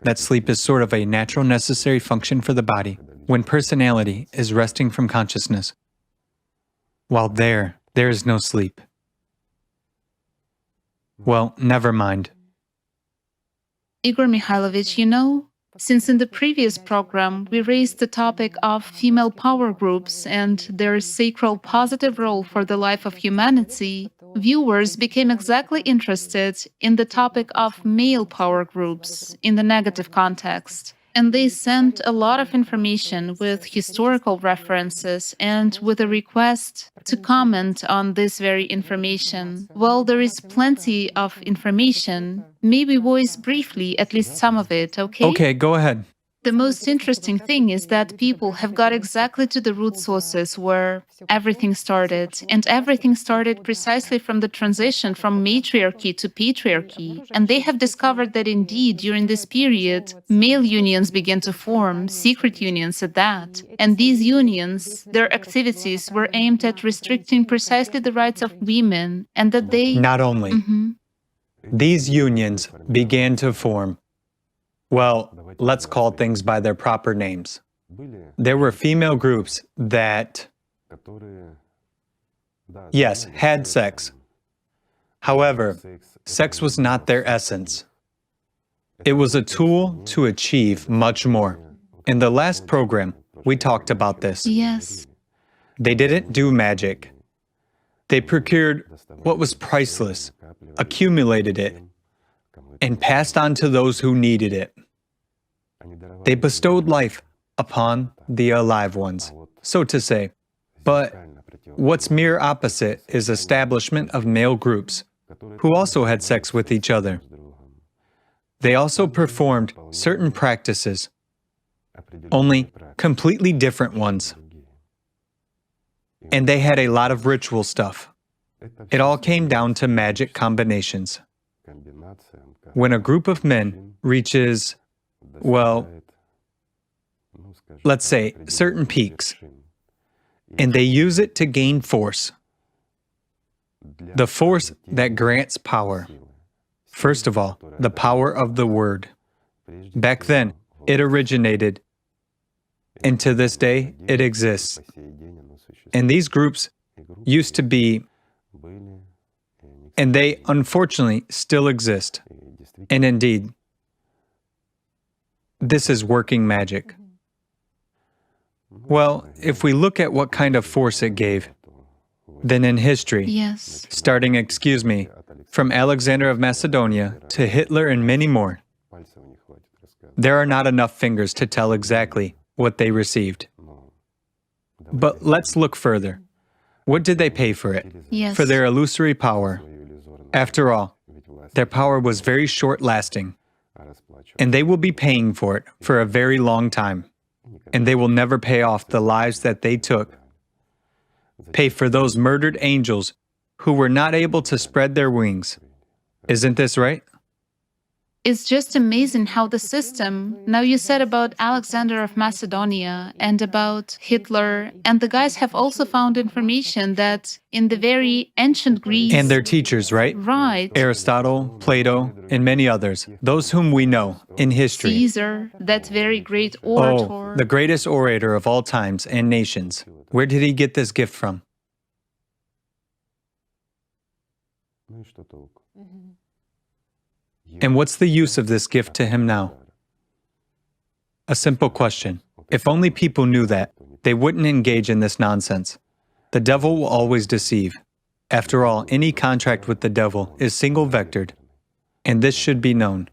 Speaker 2: that sleep is sort of a natural necessary function for the body, when personality is resting from consciousness. While there is no sleep. Well, never mind.
Speaker 1: Igor Mikhailovich, you know, since in the previous program we raised the topic of female power groups and their sacral positive role for the life of humanity, viewers became exactly interested in the topic of male power groups in the negative context. And they sent a lot of information with historical references and with a request to comment on this very information. Well, there is plenty of information. Maybe voice briefly at least some of it, okay?
Speaker 2: Okay, go ahead.
Speaker 1: The most interesting thing is that people have got exactly to the root sources where everything started. And everything started precisely from the transition from matriarchy to patriarchy. And they have discovered that indeed, during this period, male unions began to form, secret unions at that. And these unions, their activities were aimed at restricting precisely the rights of women, and that they...
Speaker 2: Not only. These unions began to form. Well, let's call things by their proper names. There were female groups that, yes, had sex. However, sex was not their essence. It was a tool to achieve much more. In the last program, we talked about this.
Speaker 1: Yes.
Speaker 2: They didn't do magic. They procured what was priceless, accumulated it, and passed on to those who needed it. They bestowed life upon the alive ones, so to say. But what's mere opposite is establishment of male groups, who also had sex with each other. They also performed certain practices, only completely different ones. And they had a lot of ritual stuff. It all came down to magic combinations. when a group of men reaches, well, let's say, certain peaks, and they use it to gain force, the force that grants power. First of all, the power of the word. Back then, it originated, and to this day, it exists. And these groups used to be, and they unfortunately still exist. And indeed, this is working magic. Well, if we look at what kind of force it gave, then in history,
Speaker 1: Yes.
Speaker 2: starting, from Alexander of Macedonia to Hitler and many more, there are not enough fingers to tell exactly what they received. But let's look further. What did they pay for it?
Speaker 1: Yes.
Speaker 2: For their illusory power. After all, their power was very short-lasting, and they will be paying for it for a very long time, and they will never pay off the lives that they took. Pay for those murdered angels who were not able to spread their wings. Isn't this right?
Speaker 1: It's just amazing how the system, now you said about Alexander of Macedonia and about Hitler, and the guys have also found information that in the very ancient Greece...
Speaker 2: And their teachers, right?
Speaker 1: Right.
Speaker 2: Aristotle, Plato, and many others, those whom we know in history.
Speaker 1: Caesar, that very great orator.
Speaker 2: Oh, the greatest orator of all times and nations. Where did he get this gift from? And what's the use of this gift to him now? A simple question. If only people knew that, they wouldn't engage in this nonsense. The devil will always deceive. After all, any contract with the devil is single-vectored, and this should be known.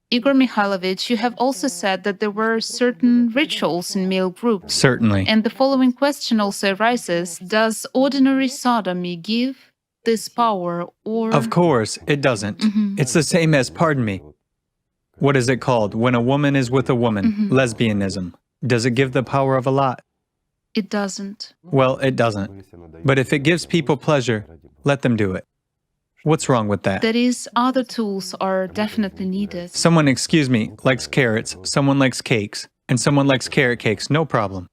Speaker 1: Igor Mikhailovich, you have also said that there were certain rituals in male groups.
Speaker 2: Certainly.
Speaker 1: And the following question also arises: does ordinary sodomy give this power, or...
Speaker 2: Of course, it doesn't. It's the same as, pardon me, what is it called when a woman is with a woman? Lesbianism. Does it give the power of Allat?
Speaker 1: It doesn't.
Speaker 2: Well, it doesn't. But if it gives people pleasure, let them do it. What's wrong with that?
Speaker 1: That is, other tools are definitely needed.
Speaker 2: Someone, likes carrots, someone likes cakes, and someone likes carrot cakes, no problem.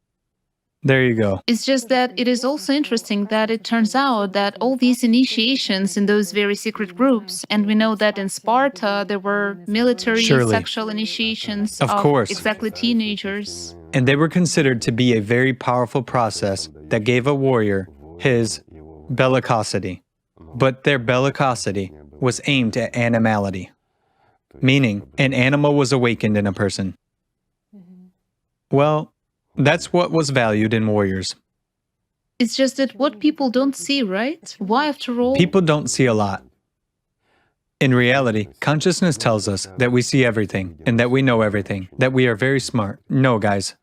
Speaker 2: There you go.
Speaker 1: It's just that it is also interesting that it turns out that all these initiations in those very secret groups, and we know that in Sparta there were military
Speaker 2: Surely.
Speaker 1: sexual initiations
Speaker 2: Of course.
Speaker 1: exactly teenagers.
Speaker 2: And they were considered to be a very powerful process that gave a warrior his bellicosity. But their bellicosity was aimed at animality, meaning an animal was awakened in a person. Well, that's what was valued in warriors.
Speaker 1: It's just that what people don't see, right? Why, after all?
Speaker 2: People don't see a lot. In reality, consciousness tells us that we see everything and that we know everything, that we are very smart. No, guys.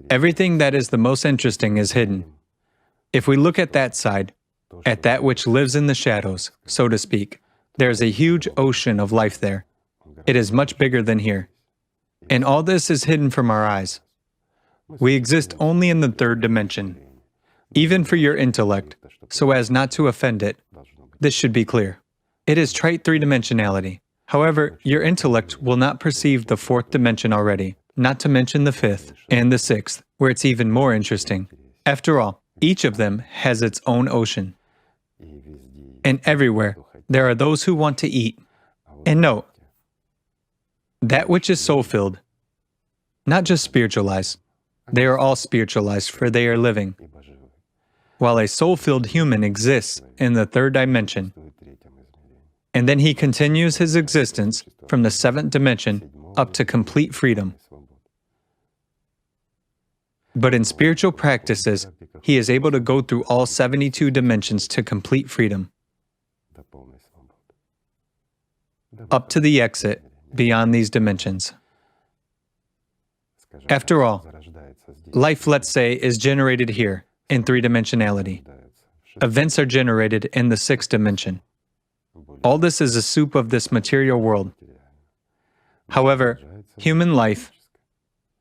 Speaker 2: Everything that is the most interesting is hidden. If we look at that side, at that which lives in the shadows, so to speak, there is a huge ocean of life there. It is much bigger than here. And all this is hidden from our eyes. We exist only in the third dimension. Even for your intellect, so as not to offend it, this should be clear. It is trite three-dimensionality. However, your intellect will not perceive the fourth dimension already, not to mention the fifth and the sixth, where it's even more interesting. After all, each of them has its own ocean. And everywhere, there are those who want to eat. And note, that which is soul-filled, not just spiritualized, they are all spiritualized, for they are living. While a soul-filled human exists in the third dimension, and then he continues his existence from the seventh dimension up to complete freedom. But in spiritual practices, he is able to go through all 72 dimensions to complete freedom, up to the exit beyond these dimensions. After all, life, let's say, is generated here in three-dimensionality. Events are generated in the sixth dimension. All this is a soup of this material world. However, human life,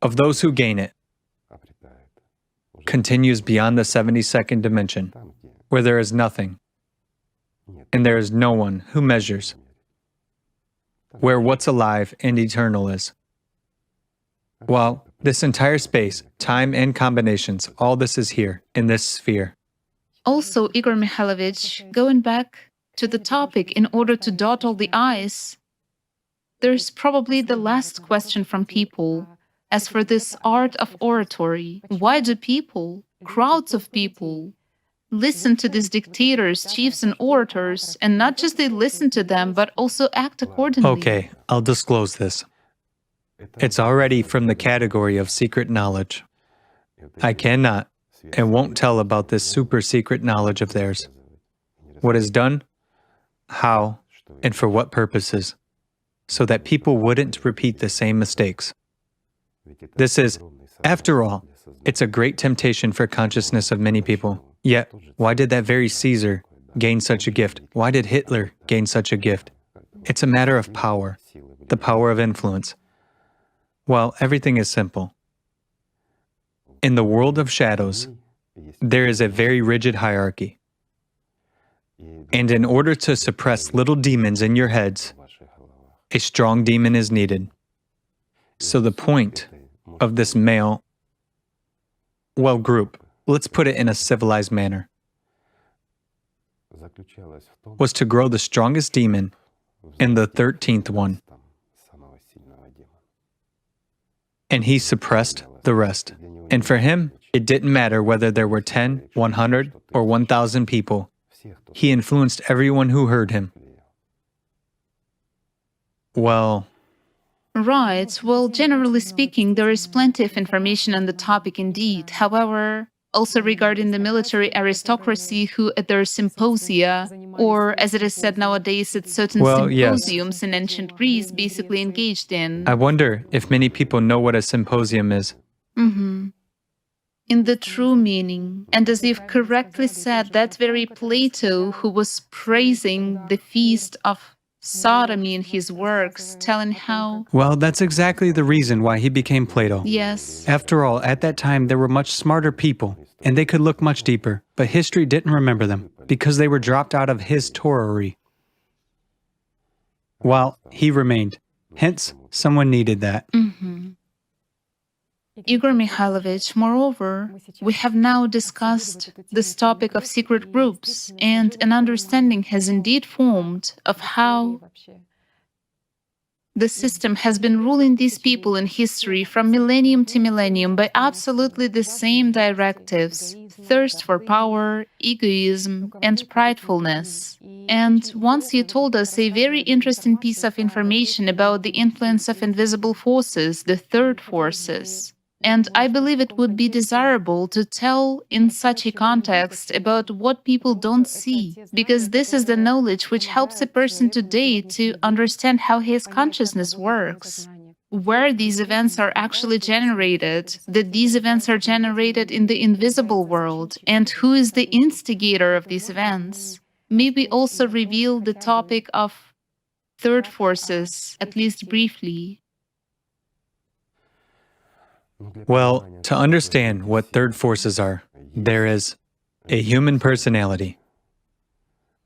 Speaker 2: of those who gain it, continues beyond the 72nd dimension, where there is nothing. and there is no one who measures where what's alive and eternal is. Well, this entire space, time and combinations, all this is here, in this sphere.
Speaker 1: Also, Igor Mikhailovich, going back to the topic in order to dot all the I's, there's probably the last question from people. As for this art of oratory, why do people, crowds of people, listen to these dictators, chiefs, and orators, and not just they listen to them, but also act accordingly?
Speaker 2: Okay, I'll disclose this. It's already from the category of secret knowledge. I cannot and won't tell about this super secret knowledge of theirs. What is done, how, and for what purposes, so that people wouldn't repeat the same mistakes. This is, after all, it's a great temptation for consciousness of many people. Yet, why did that very Caesar gain such a gift? Why did Hitler gain such a gift? It's a matter of power, the power of influence. Well, everything is simple. In the world of shadows, there is a very rigid hierarchy. And in order to suppress little demons in your heads, a strong demon is needed. So the point of this male, group, let's put it in a civilized manner, was to grow the strongest demon in the 13th one. And he suppressed the rest. And for him, it didn't matter whether there were 10, 100, or 1,000 people. He influenced everyone who heard him. Well,
Speaker 1: right. Well, generally speaking, there is plenty of information on the topic indeed. However, also regarding the military aristocracy who at their symposia, or as it is said nowadays at certain symposiums in ancient Greece, basically engaged in.
Speaker 2: I wonder if many people know what a symposium is.
Speaker 1: In the true meaning, and as you've correctly said, that very Plato who was praising the feast of sodomy in his works, telling how...
Speaker 2: Well, that's exactly the reason why he became Plato.
Speaker 1: Yes.
Speaker 2: After all, at that time there were much smarter people, and they could look much deeper, but history didn't remember them, because they were dropped out of his Torah. While he remained. Hence, someone needed that.
Speaker 1: Igor Mikhailovich, moreover, we have now discussed this topic of secret groups, and an understanding has indeed formed of how the system has been ruling these people in history from millennium to millennium by absolutely the same directives: thirst for power, egoism, and pridefulness. And once you told us a very interesting piece of information about the influence of invisible forces, the third forces. And I believe it would be desirable to tell in such a context about what people don't see, because this is the knowledge which helps a person today to understand how his consciousness works, where these events are actually generated, that these events are generated in the invisible world, and who is the instigator of these events. Maybe also reveal the topic of third forces, at least briefly.
Speaker 2: Well, to understand what third forces are, there is a human personality.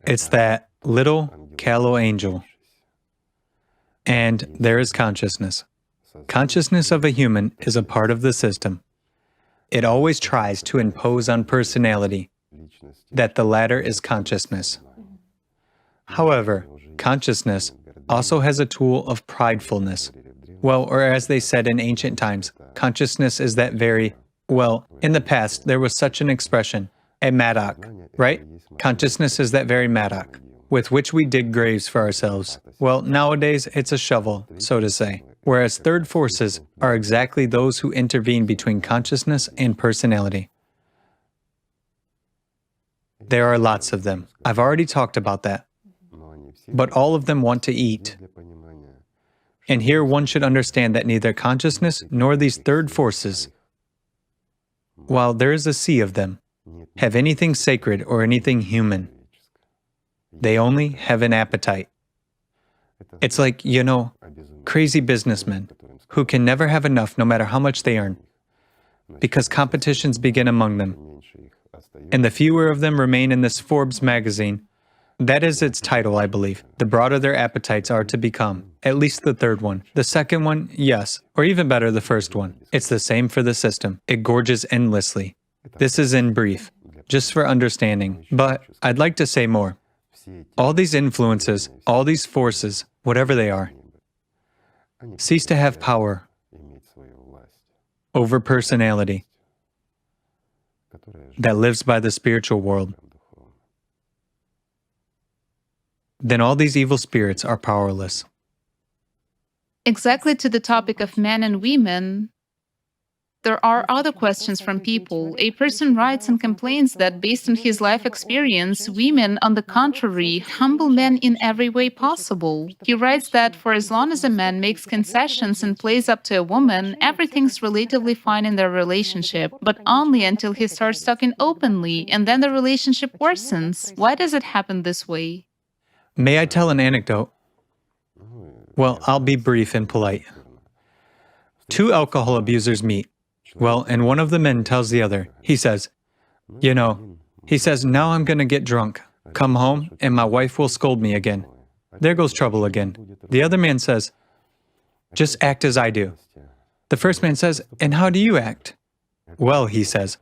Speaker 2: It's that little callow angel. And there is consciousness. Consciousness of a human is a part of the system. It always tries to impose on personality that the latter is consciousness. However, consciousness also has a tool of pridefulness. Well, or as they said in ancient times, consciousness is that very, in the past, there was such an expression, a mattock, right? Consciousness is that very mattock, with which we dig graves for ourselves. Well, nowadays, it's a shovel, so to say. Whereas third forces are exactly those who intervene between consciousness and personality. There are lots of them. I've already talked about that. But all of them want to eat. And here one should understand that neither consciousness nor these third forces, while there is a sea of them, have anything sacred or anything human. They only have an appetite. It's like, crazy businessmen who can never have enough no matter how much they earn, because competitions begin among them. And the fewer of them remain in this Forbes magazine, That is its title, I believe. The broader their appetites are to become, at least the third one. The second one, yes, or even better, the first one. It's the same for the system. It gorges endlessly. This is in brief, just for understanding. But I'd like to say more. All these influences, all these forces, whatever they are, cease to have power over personality that lives by the spiritual world. Then all these evil spirits are powerless.
Speaker 1: Exactly to the topic of men and women, there are other questions from people. A person writes and complains that based on his life experience, women, on the contrary, humble men in every way possible. He writes that for as long as a man makes concessions and plays up to a woman, everything's relatively fine in their relationship, but only until he starts talking openly, and then the relationship worsens. Why does it happen this way?
Speaker 2: May I tell an anecdote? Well, I'll be brief and polite. Two alcohol abusers meet. Well, and one of the men tells the other, he says, now I'm going to get drunk, come home, and my wife will scold me again. There goes trouble again. The other man says, just act as I do. The first man says, and how do you act? Well, he says,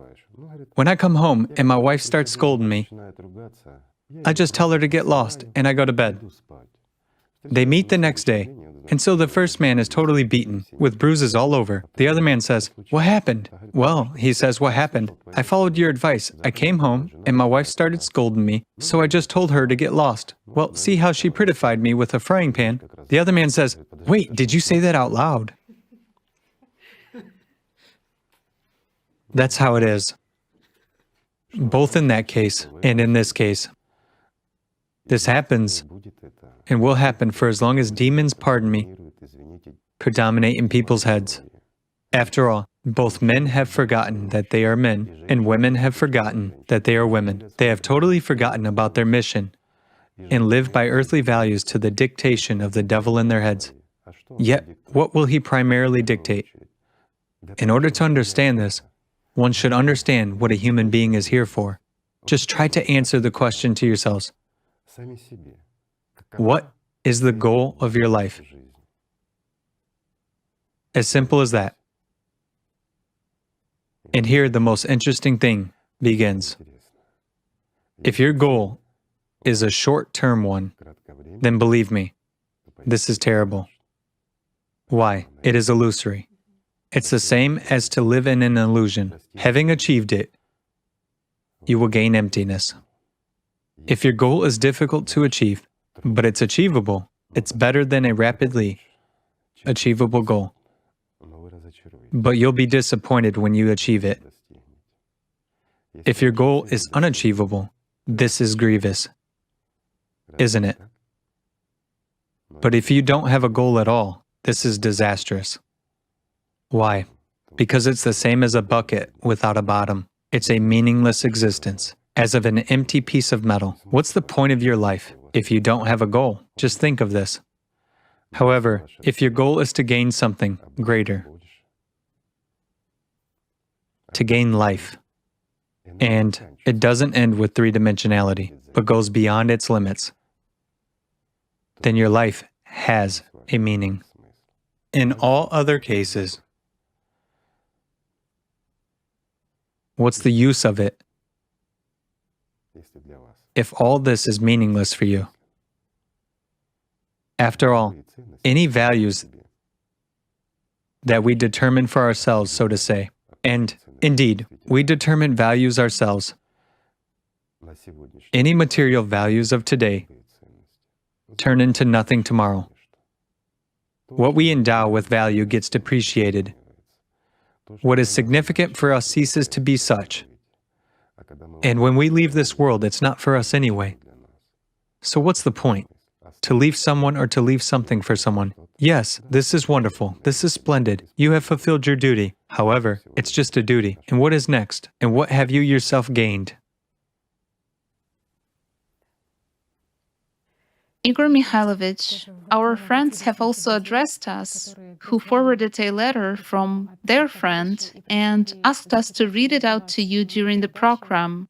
Speaker 2: when I come home and my wife starts scolding me, I just tell her to get lost, and I go to bed. They meet the next day, and so the first man is totally beaten, with bruises all over. The other man says, what happened? Well, he says, what happened? I followed your advice. I came home, and my wife started scolding me, so I just told her to get lost. Well, see how she prettified me with a frying pan? The other man says, wait, did you say that out loud? That's how it is. Both in that case and in this case. This happens and will happen for as long as demons, pardon me, predominate in people's heads. After all, both men have forgotten that they are men, and women have forgotten that they are women. They have totally forgotten about their mission and live by earthly values to the dictation of the devil in their heads. Yet, what will he primarily dictate? In order to understand this, one should understand what a human being is here for. Just try to answer the question to yourselves. What is the goal of your life? As simple as that. And here the most interesting thing begins. If your goal is a short-term one, then believe me, this is terrible. Why? It is illusory. It's the same as to live in an illusion. Having achieved it, you will gain emptiness. If your goal is difficult to achieve, but it's achievable, it's better than a rapidly achievable goal. But you'll be disappointed when you achieve it. If your goal is unachievable, this is grievous, isn't it? But if you don't have a goal at all, this is disastrous. Why? Because it's the same as a bucket without a bottom. It's a meaningless existence, as of an empty piece of metal. What's the point of your life if you don't have a goal? Just think of this. However, if your goal is to gain something greater, to gain life, and it doesn't end with three-dimensionality, but goes beyond its limits, then your life has a meaning. In all other cases, what's the use of it if all this is meaningless for you? After all, any values that we determine for ourselves, so to say, and indeed, we determine values ourselves, any material values of today turn into nothing tomorrow. What we endow with value gets depreciated. What is significant for us ceases to be such. And when we leave this world, it's not for us anyway. So what's the point? To leave someone or to leave something for someone? Yes, this is wonderful. This is splendid. You have fulfilled your duty. However, it's just a duty. And what is next? And what have you yourself gained?
Speaker 1: Igor Mikhailovich, our friends have also addressed us, who forwarded a letter from their friend and asked us to read it out to you during the program.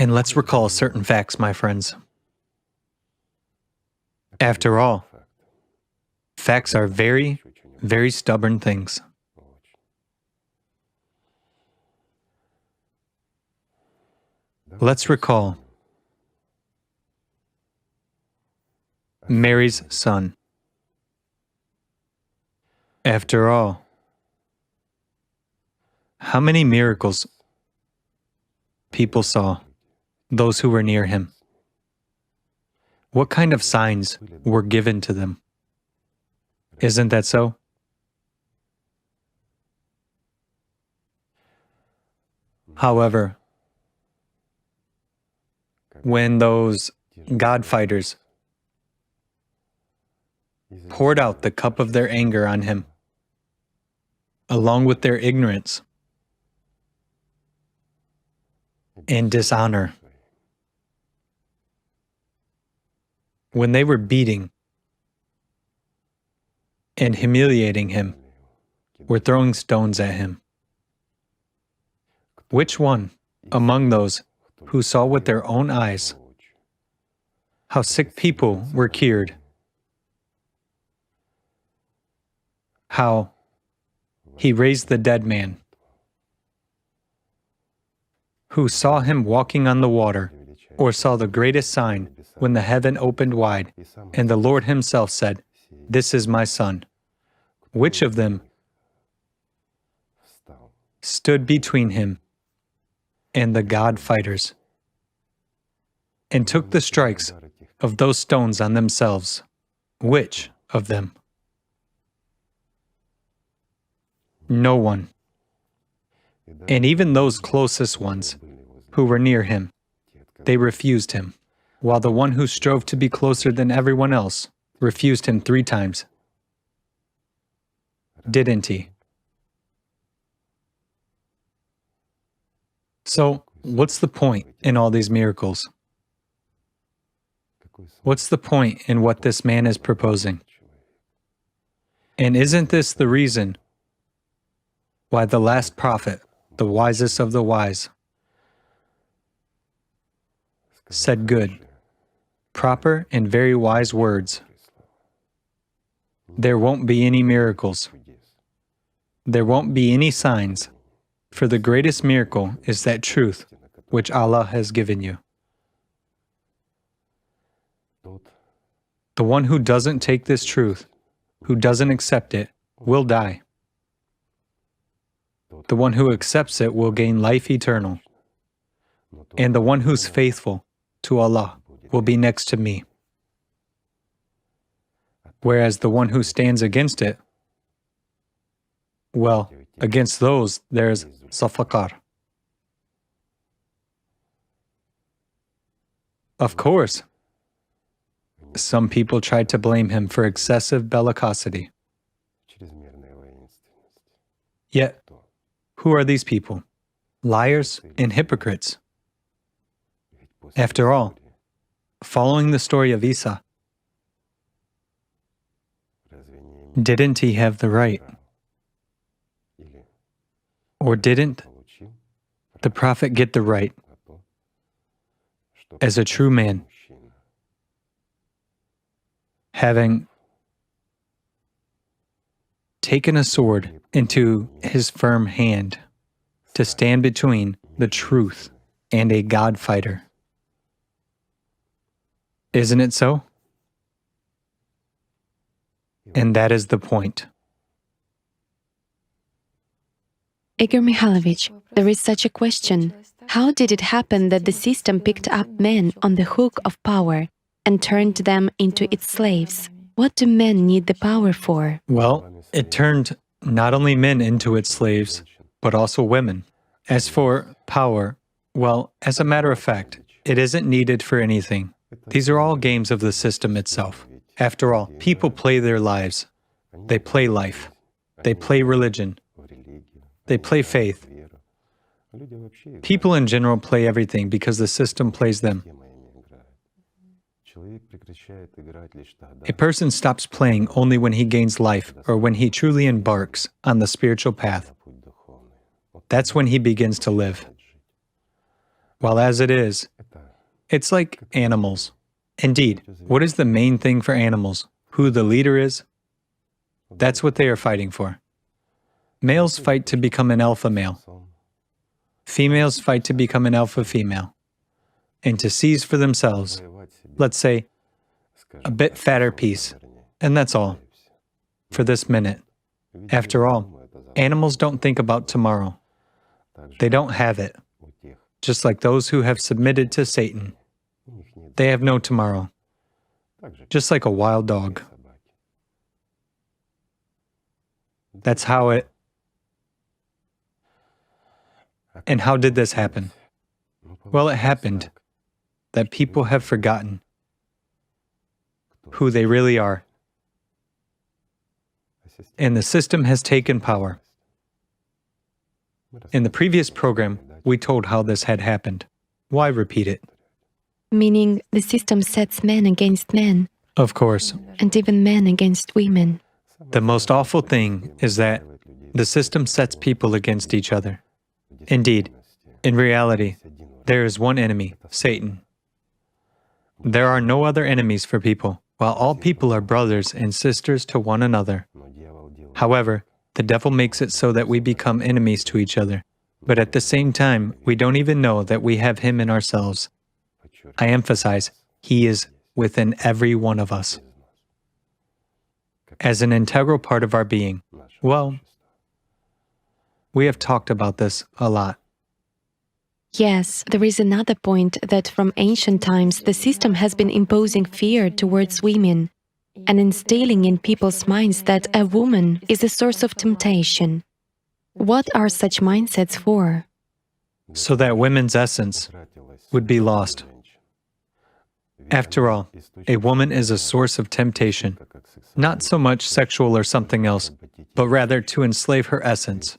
Speaker 2: And let's recall certain facts, my friends. After all, facts are very, very stubborn things. Let's recall Mary's son. After all, how many miracles people saw, those who were near him? What kind of signs were given to them? Isn't that so? However, when those God fighters poured out the cup of their anger on him, along with their ignorance and dishonor, when they were beating and humiliating him, were throwing stones at him, which one among those who saw with their own eyes how sick people were cured, how he raised the dead man, who saw him walking on the water, or saw the greatest sign when the heaven opened wide, and the Lord himself said, "This is my son"? Which of them stood between him and the God fighters, and took the strikes of those stones on themselves? Which of them? No one. And even those closest ones who were near him, they refused him, while the one who strove to be closer than everyone else refused him 3 times. Didn't he? So, what's the point in all these miracles? What's the point in what this man is proposing? And isn't this the reason why the last prophet, the wisest of the wise, said good, proper, and very wise words? There won't be any miracles. There won't be any signs, for the greatest miracle is that truth which Allah has given you. The one who doesn't take this truth, who doesn't accept it, will die. The one who accepts it will gain life eternal. And the one who's faithful to Allah will be next to me. Whereas the one who stands against it, well, against those there's safakar. Of course, some people tried to blame him for excessive bellicosity. Yet, who are these people? Liars and hypocrites. After all, following the story of Isa, didn't he have the right? Or didn't the prophet get the right as a true man, having taken a sword into his firm hand to stand between the truth and a God fighter? Isn't it so? And that is the point.
Speaker 3: Igor Mikhailovich, there is such a question. How did it happen that the system picked up men on the hook of power and turned them into its slaves? What do men need the power for?
Speaker 2: Well, it turned not only men into its slaves, but also women. As for power, well, as a matter of fact, it isn't needed for anything. These are all games of the system itself. After all, people play their lives. They play life. They play religion. They play faith. People in general play everything because the system plays them. A person stops playing only when he gains life or when he truly embarks on the spiritual path. That's when he begins to live. While as it is, it's like animals. Indeed, what is the main thing for animals? Who the leader is? That's what they are fighting for. Males fight to become an alpha male. Females fight to become an alpha female. And to seize for themselves, let's say, a bit fatter piece. And that's all. For this minute. After all, animals don't think about tomorrow. They don't have it. Just like those who have submitted to Satan. They have no tomorrow. Just like a wild dog. That's how it... And how did this happen? Well, it happened that people have forgotten who they really are. And the system has taken power. In the previous program, we told how this had happened. Why repeat it?
Speaker 3: Meaning the system sets men against men,
Speaker 2: Of course.
Speaker 3: and even men against women.
Speaker 2: The most awful thing is that the system sets people against each other. Indeed, in reality, there is one enemy, Satan. There are no other enemies for people, while all people are brothers and sisters to one another. However, the devil makes it so that we become enemies to each other, but at the same time, we don't even know that we have him in ourselves. I emphasize, he is within every one of us. As an integral part of our being. Well, we have talked about this a lot.
Speaker 3: Yes, there is another point that from ancient times the system has been imposing fear towards women and instilling in people's minds that a woman is a source of temptation. What are such mindsets for?
Speaker 2: So that women's essence would be lost. After all, a woman is a source of temptation, not so much sexual or something else, but rather to enslave her essence.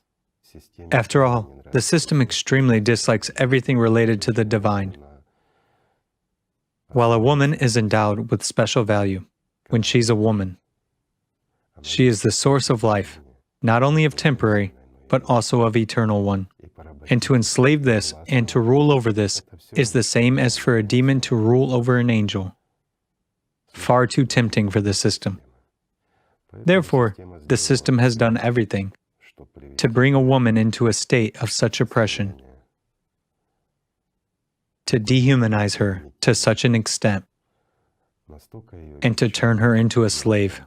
Speaker 2: After all, the system extremely dislikes everything related to the divine. While a woman is endowed with special value, when she's a woman, she is the source of life, not only of temporary, but also of eternal one. And to enslave this and to rule over this is the same as for a demon to rule over an angel. Far too tempting for the system. Therefore, the system has done everything to bring a woman into a state of such oppression, to dehumanize her to such an extent, and to turn her into a slave.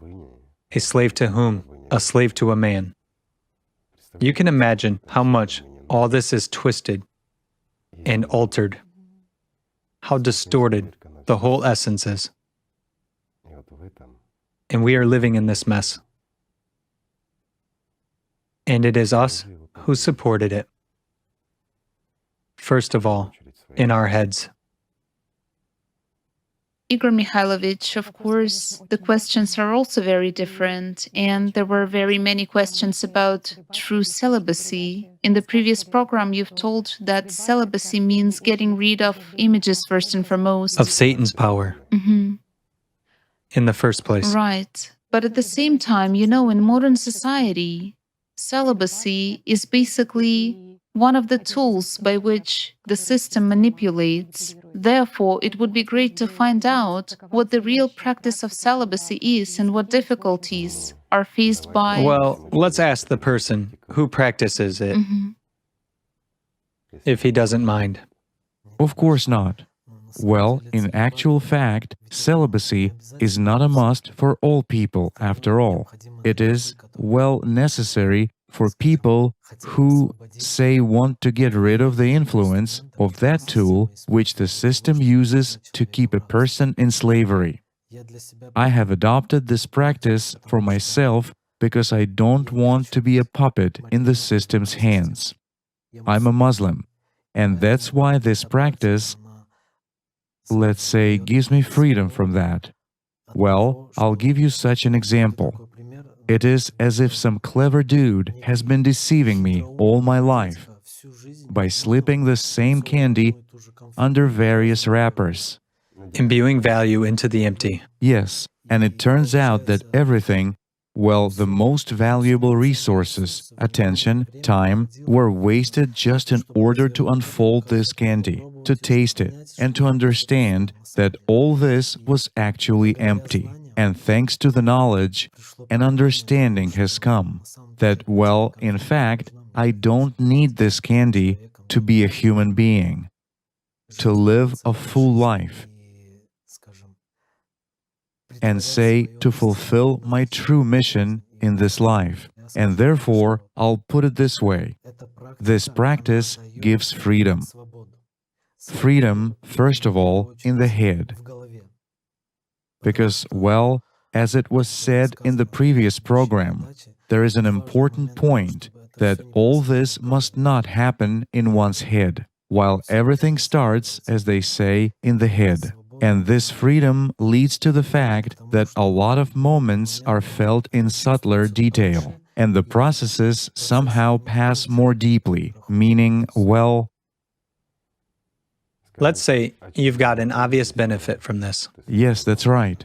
Speaker 2: A slave to whom? A slave to a man. You can imagine how much all this is twisted and altered, how distorted the whole essence is. And we are living in this mess. And it is us who supported it. First of all, in our heads.
Speaker 1: Igor Mikhailovich, of course, the questions are also very different, and there were very many questions about true celibacy. In the previous program, you've told that celibacy means getting rid of images first and foremost.
Speaker 2: Of Satan's power. In the first place.
Speaker 1: Right. But at the same time, you know, in modern society, celibacy is basically one of the tools by which the system manipulates. Therefore, it would be great to find out what the real practice of celibacy is and what difficulties are faced by...
Speaker 2: Well, let's ask the person who practices it, if he doesn't mind.
Speaker 4: Of course not. Well, in actual fact, celibacy is not a must for all people after all. It is, well, necessary for people who, say, want to get rid of the influence of that tool which the system uses to keep a person in slavery. I have adopted this practice for myself because I don't want to be a puppet in the system's hands. I'm a Muslim, and that's why this practice, let's say, gives me freedom from that. Well, I'll give you such an example. It is as if some clever dude has been deceiving me all my life by slipping the same candy under various wrappers.
Speaker 2: Imbuing value into the empty.
Speaker 4: Yes, and it turns out that everything Well, the most valuable resources, attention, time, were wasted just in order to unfold this candy, to taste it, and to understand that all this was actually empty. And thanks to the knowledge, an understanding has come that, well, in fact, I don't need this candy to be a human being, to live a full life, and say to fulfill my true mission in this life. And therefore, I'll put it this way. This practice gives freedom. Freedom, first of all, in the head. Because, well, as it was said in the previous program, there is an important point that all this must not happen in one's head, while everything starts, as they say, in the head. And this freedom leads to the fact that a lot of moments are felt in subtler detail, and the processes somehow pass more deeply, meaning, well,
Speaker 2: Let's say you've got an obvious benefit from this.
Speaker 4: yes, that's right.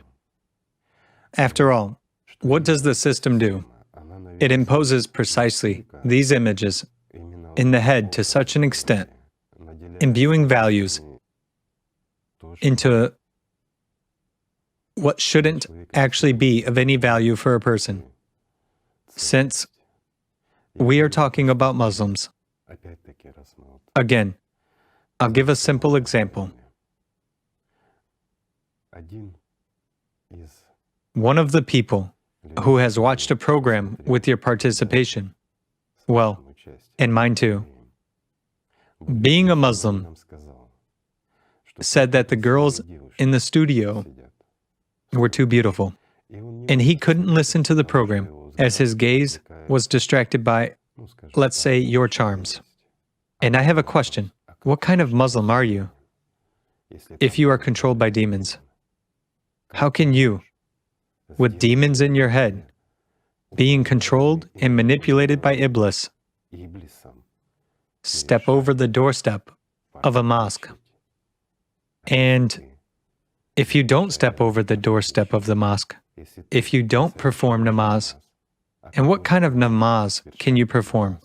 Speaker 2: After all, what does the system do? It imposes precisely these images in the head to such an extent, imbuing values into what shouldn't actually be of any value for a person. Since we are talking about Muslims, again, I'll give a simple example. One of the people who has watched a program with your participation, well, and mine too, being a Muslim, said that the girls in the studio were too beautiful, and he couldn't listen to the program as his gaze was distracted by, let's say, your charms. And I have a question. What kind of Muslim are you if you are controlled by demons? How can you, with demons in your head, being controlled and manipulated by Iblis, step over the doorstep of a mosque? And if you don't step over the doorstep of the mosque, if you don't perform namaz, and what kind of namaz can you perform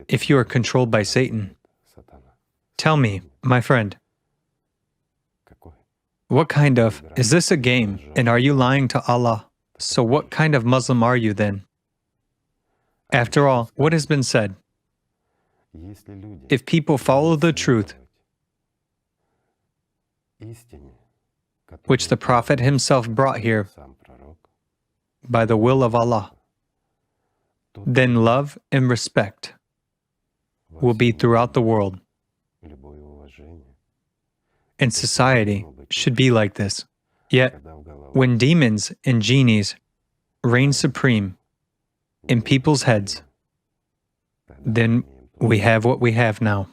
Speaker 2: if you are controlled by Satan? Tell me, my friend, what kind of, is this a game, and are you lying to Allah? So what kind of Muslim are you then? After all, what has been said? If people follow the truth, which the Prophet himself brought here by the will of Allah, then love and respect will be throughout the world. And society should be like this. Yet, when demons and genies reign supreme in people's heads, then we have what we have now.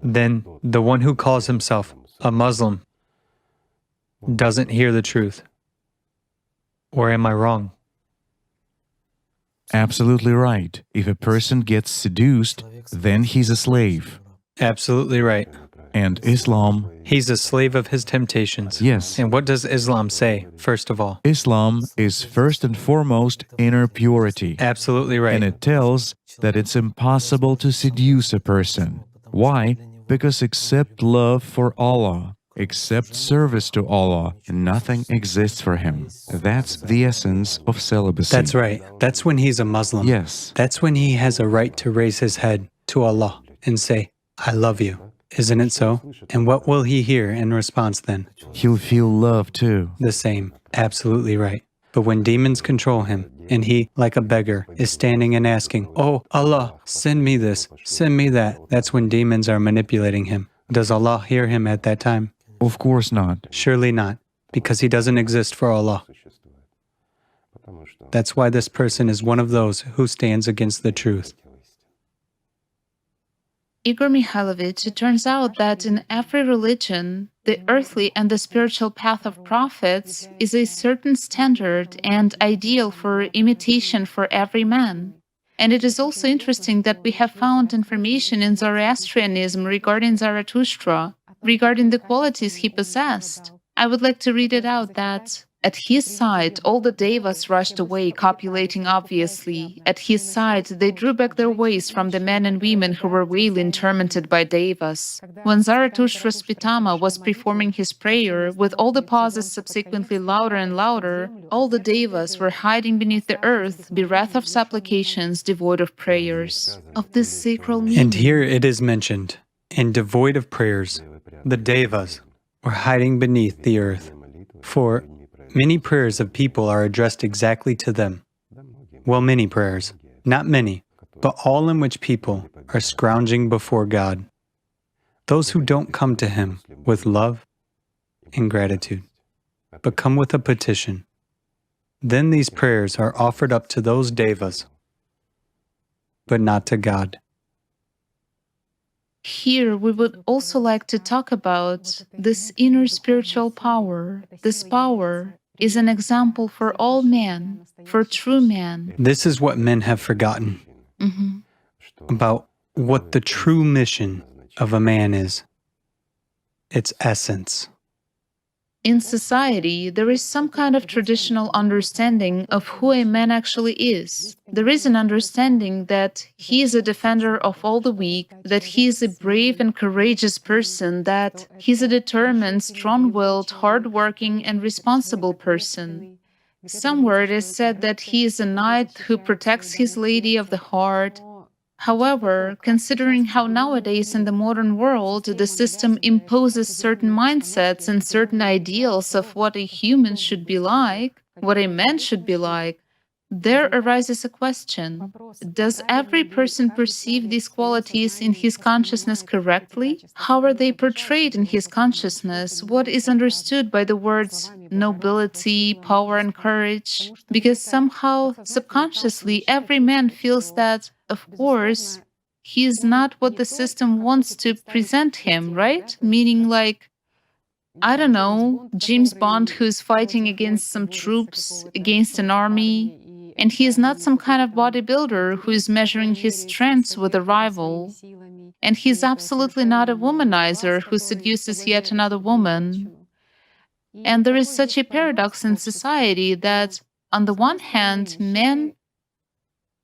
Speaker 2: Then the one who calls himself a Muslim doesn't hear the truth. Or am I wrong?
Speaker 4: Absolutely right. If a person gets seduced, then he's a slave.
Speaker 2: Absolutely right.
Speaker 4: And Islam,
Speaker 2: He's a slave of his temptations.
Speaker 4: yes,
Speaker 2: And what does Islam say, first of all?
Speaker 4: Islam is first and foremost inner purity.
Speaker 2: Absolutely right.
Speaker 4: And it tells that it's impossible to seduce a person. Why? Because except love for Allah, except service to Allah, nothing exists for him. That's the essence of celibacy.
Speaker 2: That's right. That's when he's a Muslim.
Speaker 4: Yes,
Speaker 2: That's when he has a right to raise his head to Allah and say, I love you. Isn't it so? And what will he hear in response then?
Speaker 4: he'll feel love too.
Speaker 2: The same. Absolutely right. But when demons control him, and he, like a beggar, is standing and asking, Oh, Allah, send me this, send me that, that's when demons are manipulating him. Does Allah hear him at that time?
Speaker 4: Of course not.
Speaker 2: Surely not, because he doesn't exist for Allah. That's why this person is one of those who stands against the truth.
Speaker 1: Igor Mikhailovich, it turns out that in every religion, the earthly and the spiritual path of prophets is a certain standard and ideal for imitation for every man. And it is also interesting that we have found information in Zoroastrianism regarding Zarathustra, regarding the qualities he possessed. I would like to read it out that At his side, all the devas rushed away, copulating obviously. At his side, they drew back their ways from the men and women who were wailing, tormented by devas. When Zarathustra's Pitama was performing his prayer, with all the pauses subsequently louder and louder, all the devas were hiding beneath the earth, bereft of supplications, devoid of prayers. Of this sacral meaning.
Speaker 2: And here it is mentioned, and devoid of prayers, the devas were hiding beneath the earth. For many prayers of people are addressed exactly to them. Well, many prayers, not many, but all in which people are scrounging before God. Those who don't come to Him with love and gratitude, but come with a petition. Then these prayers are offered up to those devas, but not to God.
Speaker 1: Here, we would also like to talk about this inner spiritual power. This power is an example for all men, for true men.
Speaker 2: This is what men have forgotten about what the true mission of a man is, its essence.
Speaker 1: In society, there is some kind of traditional understanding of who a man actually is. There is an understanding that he is a defender of all the weak, that he is a brave and courageous person, that he's a determined, strong-willed, hard-working, and responsible person. Somewhere it is said that he is a knight who protects his lady of the heart. However, considering how nowadays in the modern world the system imposes certain mindsets and certain ideals of what a human should be like, what a man should be like, there arises a question. Does every person perceive these qualities in his consciousness correctly? How are they portrayed in his consciousness? What is understood by the words nobility, power, and courage? Because somehow, subconsciously, every man feels that, of course, he is not what the system wants to present him, right? Meaning like, I don't know, James Bond who's fighting against some troops, against an army, and he is not some kind of bodybuilder who is measuring his strengths with a rival. And he's absolutely not a womanizer who seduces yet another woman. And there is such a paradox in society that, on the one hand, men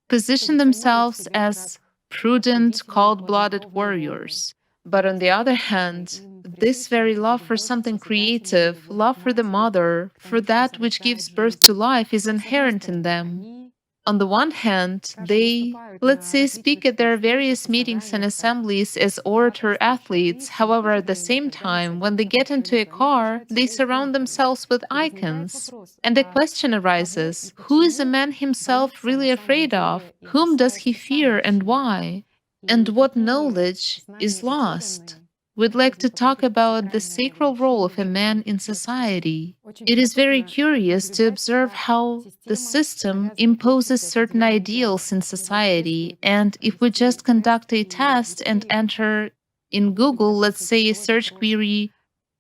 Speaker 1: position themselves as prudent, cold-blooded warriors. But on the other hand, this very love for something creative, love for the mother, for that which gives birth to life is inherent in them. On the one hand, they, let's say, speak at their various meetings and assemblies as orator athletes. However, at the same time, when they get into a car, they surround themselves with icons. And the question arises, who is a man himself really afraid of? Whom does he fear and why? And what knowledge is lost? We'd like to talk about the sacral role of a man in society. It is very curious to observe how the system imposes certain ideals in society, and if we just conduct a test and enter in Google, let's say, a search query,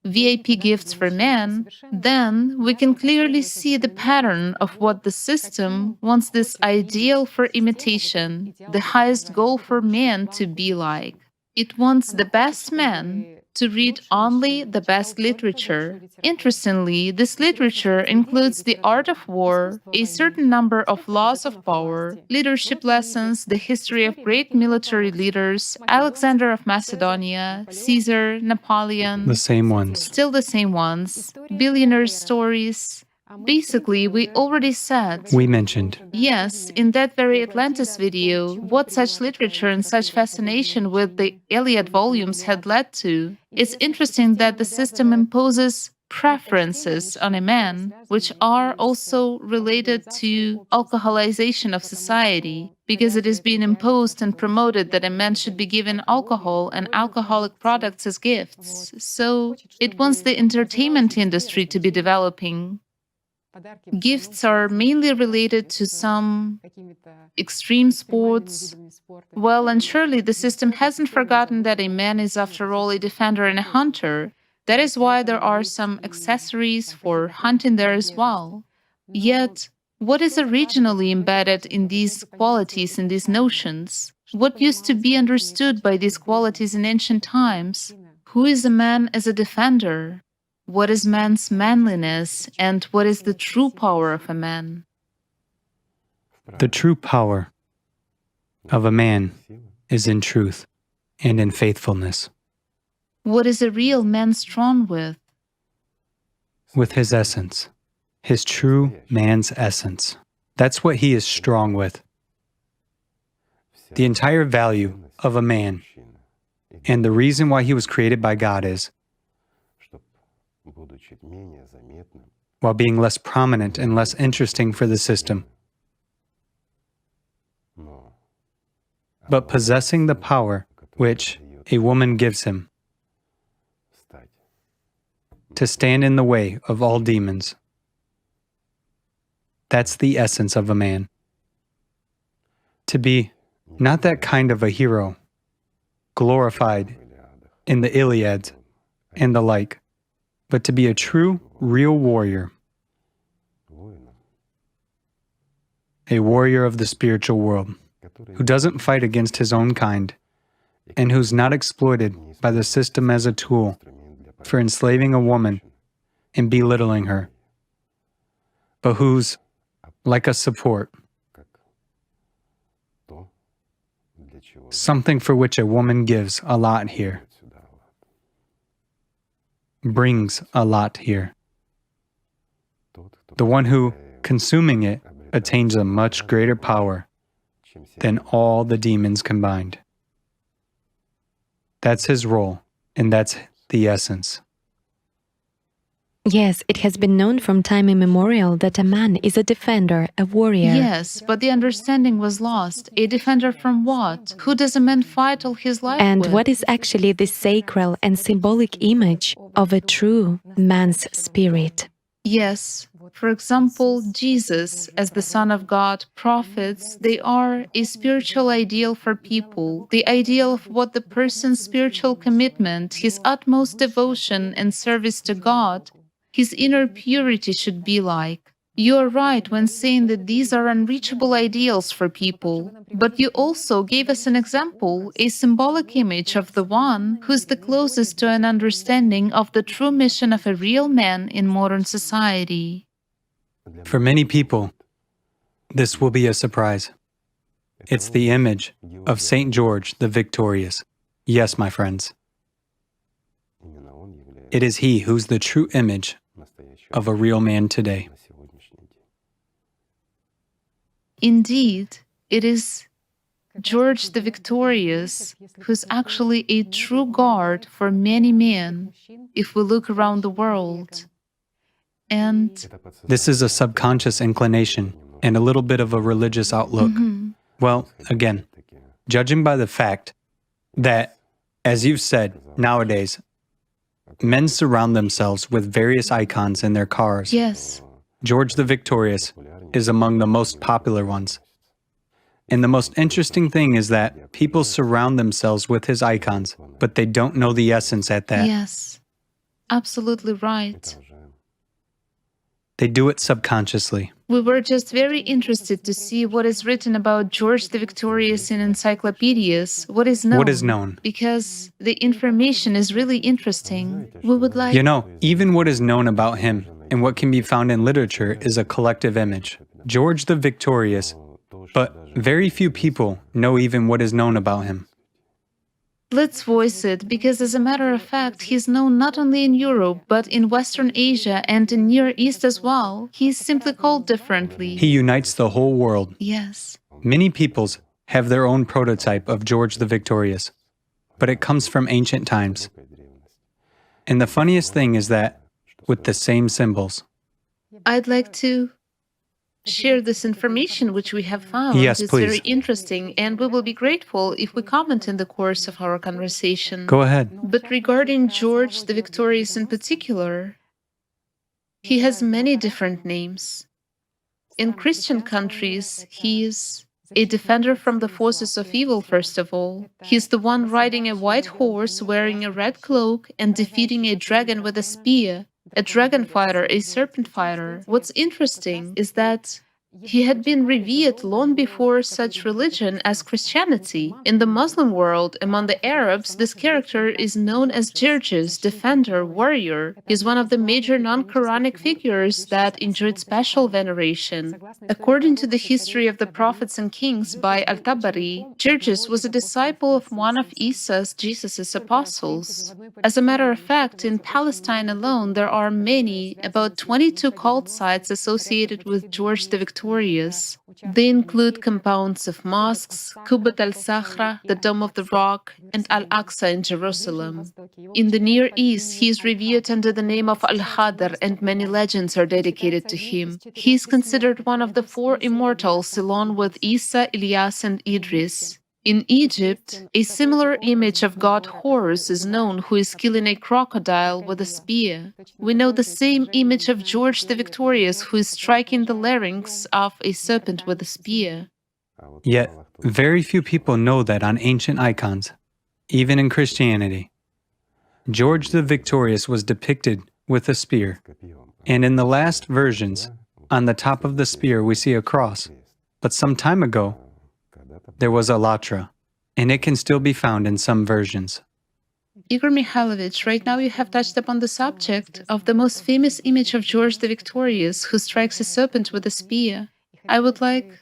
Speaker 1: VIP gifts for men, then we can clearly see the pattern of what the system wants this ideal for imitation, the highest goal for men to be like. It wants the best men to read only the best literature. Interestingly, this literature includes the art of war, a certain number of laws of power, leadership lessons, the history of great military leaders, Alexander of Macedonia, Caesar, Napoleon.
Speaker 2: The same ones.
Speaker 1: Still the same ones. Billionaires' stories. Basically, we already said,
Speaker 2: We mentioned.
Speaker 1: yes, in that very Atlantis video, what such literature and such fascination with the Iliad volumes had led to. It's interesting that the system imposes preferences on a man, which are also related to alcoholization of society, because it is being imposed and promoted that a man should be given alcohol and alcoholic products as gifts. So it wants the entertainment industry to be developing. Gifts are mainly related to some extreme sports. Well, and surely the system hasn't forgotten that a man is, after all, a defender and a hunter. That is why there are some accessories for hunting there as well. Yet, what is originally embedded in these qualities, in these notions? What used to be understood by these qualities in ancient times? Who is a man as a defender? What is man's manliness, and what is the true power of a man?
Speaker 2: The true power of a man is in truth and in faithfulness,
Speaker 1: What is a real man strong with?
Speaker 2: with his essence, his true man's essence. That's what he is strong with. The entire value of a man and the reason why he was created by God is, while being less prominent and less interesting for the system, but possessing the power which a woman gives him to stand in the way of all demons. That's the essence of a man. To be not that kind of a hero, glorified in the Iliad and the like, but to be a true, real warrior, a warrior of the spiritual world, who doesn't fight against his own kind, and who's not exploited by the system as a tool for enslaving a woman and belittling her, but who's like a support, something for which a woman gives a lot here, brings a lot here. The one who, consuming it, attains a much greater power than all the demons combined. That's his role, and that's the essence.
Speaker 3: Yes, it has been known from time immemorial that a man is a defender, a warrior.
Speaker 1: Yes, but the understanding was lost. A defender from what? Who does a man fight all his life
Speaker 3: And
Speaker 1: with?
Speaker 3: what is actually the sacral and symbolic image of a true man's spirit?
Speaker 1: Yes. For example, Jesus, as the Son of God, prophets, they are a spiritual ideal for people, the ideal of what the person's spiritual commitment, his utmost devotion and service to God, his inner purity should be like. You are right when saying that these are unreachable ideals for people, but you also gave us an example, a symbolic image of the one who's the closest to an understanding of the true mission of a real man in modern society.
Speaker 2: For many people, this will be a surprise. It's the image of St. George the Victorious. Yes, my friends. It is he who's the true image of a real man today.
Speaker 1: Indeed, it is George the Victorious who's actually a true guard for many men if we look around the world. And
Speaker 2: This is a subconscious inclination and a little bit of a religious outlook. Well, again, judging by the fact that, as you've said, nowadays, men surround themselves with various icons in their cars.
Speaker 1: yes,
Speaker 2: George the Victorious is among the most popular ones. And the most interesting thing is that people surround themselves with his icons, but they don't know the essence at that.
Speaker 1: yes, absolutely right.
Speaker 2: They do it subconsciously.
Speaker 1: We were just very interested to see what is written about George the Victorious in encyclopedias, what is known.
Speaker 2: What is known?
Speaker 1: Because the information is really interesting. We would like...
Speaker 2: You know, even what is known about him and what can be found in literature is a collective image. George the Victorious, but very few people know even what is known about him.
Speaker 1: Let's voice it, because as a matter of fact, he's known not only in Europe, but in Western Asia and in Near East as well. He's simply called differently.
Speaker 2: He unites the whole world.
Speaker 1: Yes.
Speaker 2: Many peoples have their own prototype of George the Victorious, but it comes from ancient times. And the funniest thing is that, with the same symbols.
Speaker 1: I'd like to share this information which we have found.
Speaker 2: Yes,
Speaker 1: it's
Speaker 2: please.
Speaker 1: very interesting, and we will be grateful if we comment in the course of our conversation.
Speaker 2: Go ahead.
Speaker 1: But regarding George the Victorious in particular, he has many different names. In Christian countries, he is a defender from the forces of evil, first of all. He's the one riding a white horse, wearing a red cloak, and defeating a dragon with a spear. A dragon fighter, a serpent fighter. What's interesting is that He had been revered long before such religion as Christianity. In the Muslim world, among the Arabs, this character is known as Jirjīs, defender, warrior. He is one of the major non-Quranic figures that enjoyed special veneration. According to the history of the prophets and kings by al-Tabari, Jirjīs was a disciple of one of Isa's, Jesus' apostles. As a matter of fact, in Palestine alone, there are many, about 22 cult sites associated with George the Victorious. They include compounds of mosques, Qubat al-Sakhra, the Dome of the Rock, and Al-Aqsa in Jerusalem. In the Near East, he is revered under the name of al-Khader, and many legends are dedicated to him. He is considered one of the four immortals along with Isa, Ilyas, and Idris. In Egypt, a similar image of god Horus is known, who is killing a crocodile with a spear. We know the same image of George the Victorious, who is striking the larynx of a serpent with a spear.
Speaker 2: Yet, very few people know that on ancient icons, even in Christianity, George the Victorious was depicted with a spear, and in the last versions, on the top of the spear we see a cross. But some time ago, there was a latra, and it can still be found in some versions.
Speaker 1: Igor Mikhailovich, right now you have touched upon the subject of the most famous image of George the Victorious, who strikes a serpent with a spear. I would like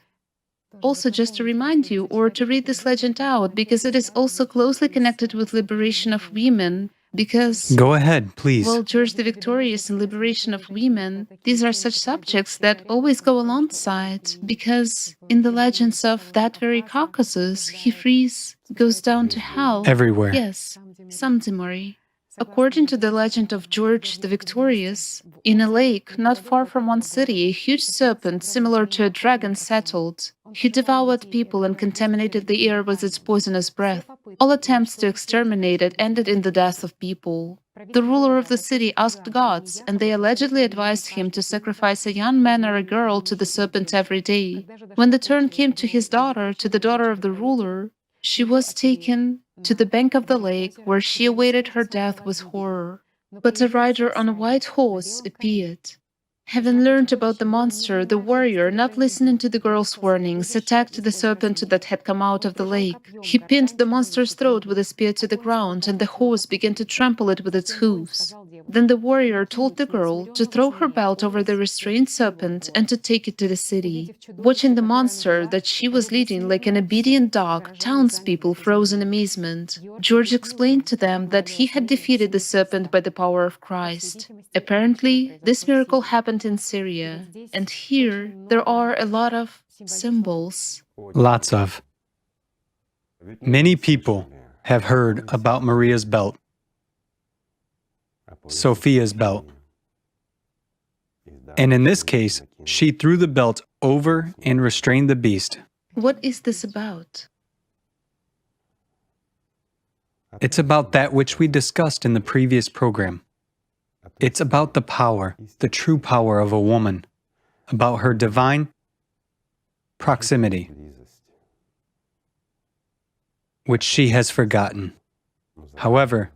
Speaker 1: also just to remind you, or to read this legend out, because it is also closely connected with liberation of women. Because,
Speaker 2: go ahead, please.
Speaker 1: Well, George the Victorious and liberation of women, these are such subjects that always go alongside, because in the legends of that very Caucasus, he goes down to hell.
Speaker 2: Everywhere.
Speaker 1: Yes, Samtimori. According to the legend of George the Victorious, in a lake not far from one city, a huge serpent similar to a dragon settled. He devoured people and contaminated the air with its poisonous breath. All attempts to exterminate it ended in the death of people. The ruler of the city asked gods, and they allegedly advised him to sacrifice a young man or a girl to the serpent every day. When the turn came to his daughter, to the daughter of the ruler, she was taken to the bank of the lake, where she awaited her death with horror. But a rider on a white horse appeared. Having learned about the monster, the warrior, not listening to the girl's warnings, attacked the serpent that had come out of the lake. He pinned the monster's throat with a spear to the ground, and the horse began to trample it with its hooves. Then the warrior told the girl to throw her belt over the restrained serpent and to take it to the city. Watching the monster that she was leading like an obedient dog, townspeople froze in amazement. George explained to them that he had defeated the serpent by the power of Christ. Apparently, this miracle happened in Syria, and here there are a lot of symbols.
Speaker 2: Lots of. Many people have heard about Maria's belt, Sophia's belt. And in this case, she threw the belt over and restrained the beast.
Speaker 1: What is this about?
Speaker 2: It's about that which we discussed in the previous program. It's about the power, the true power of a woman, about her divine proximity, which she has forgotten. However,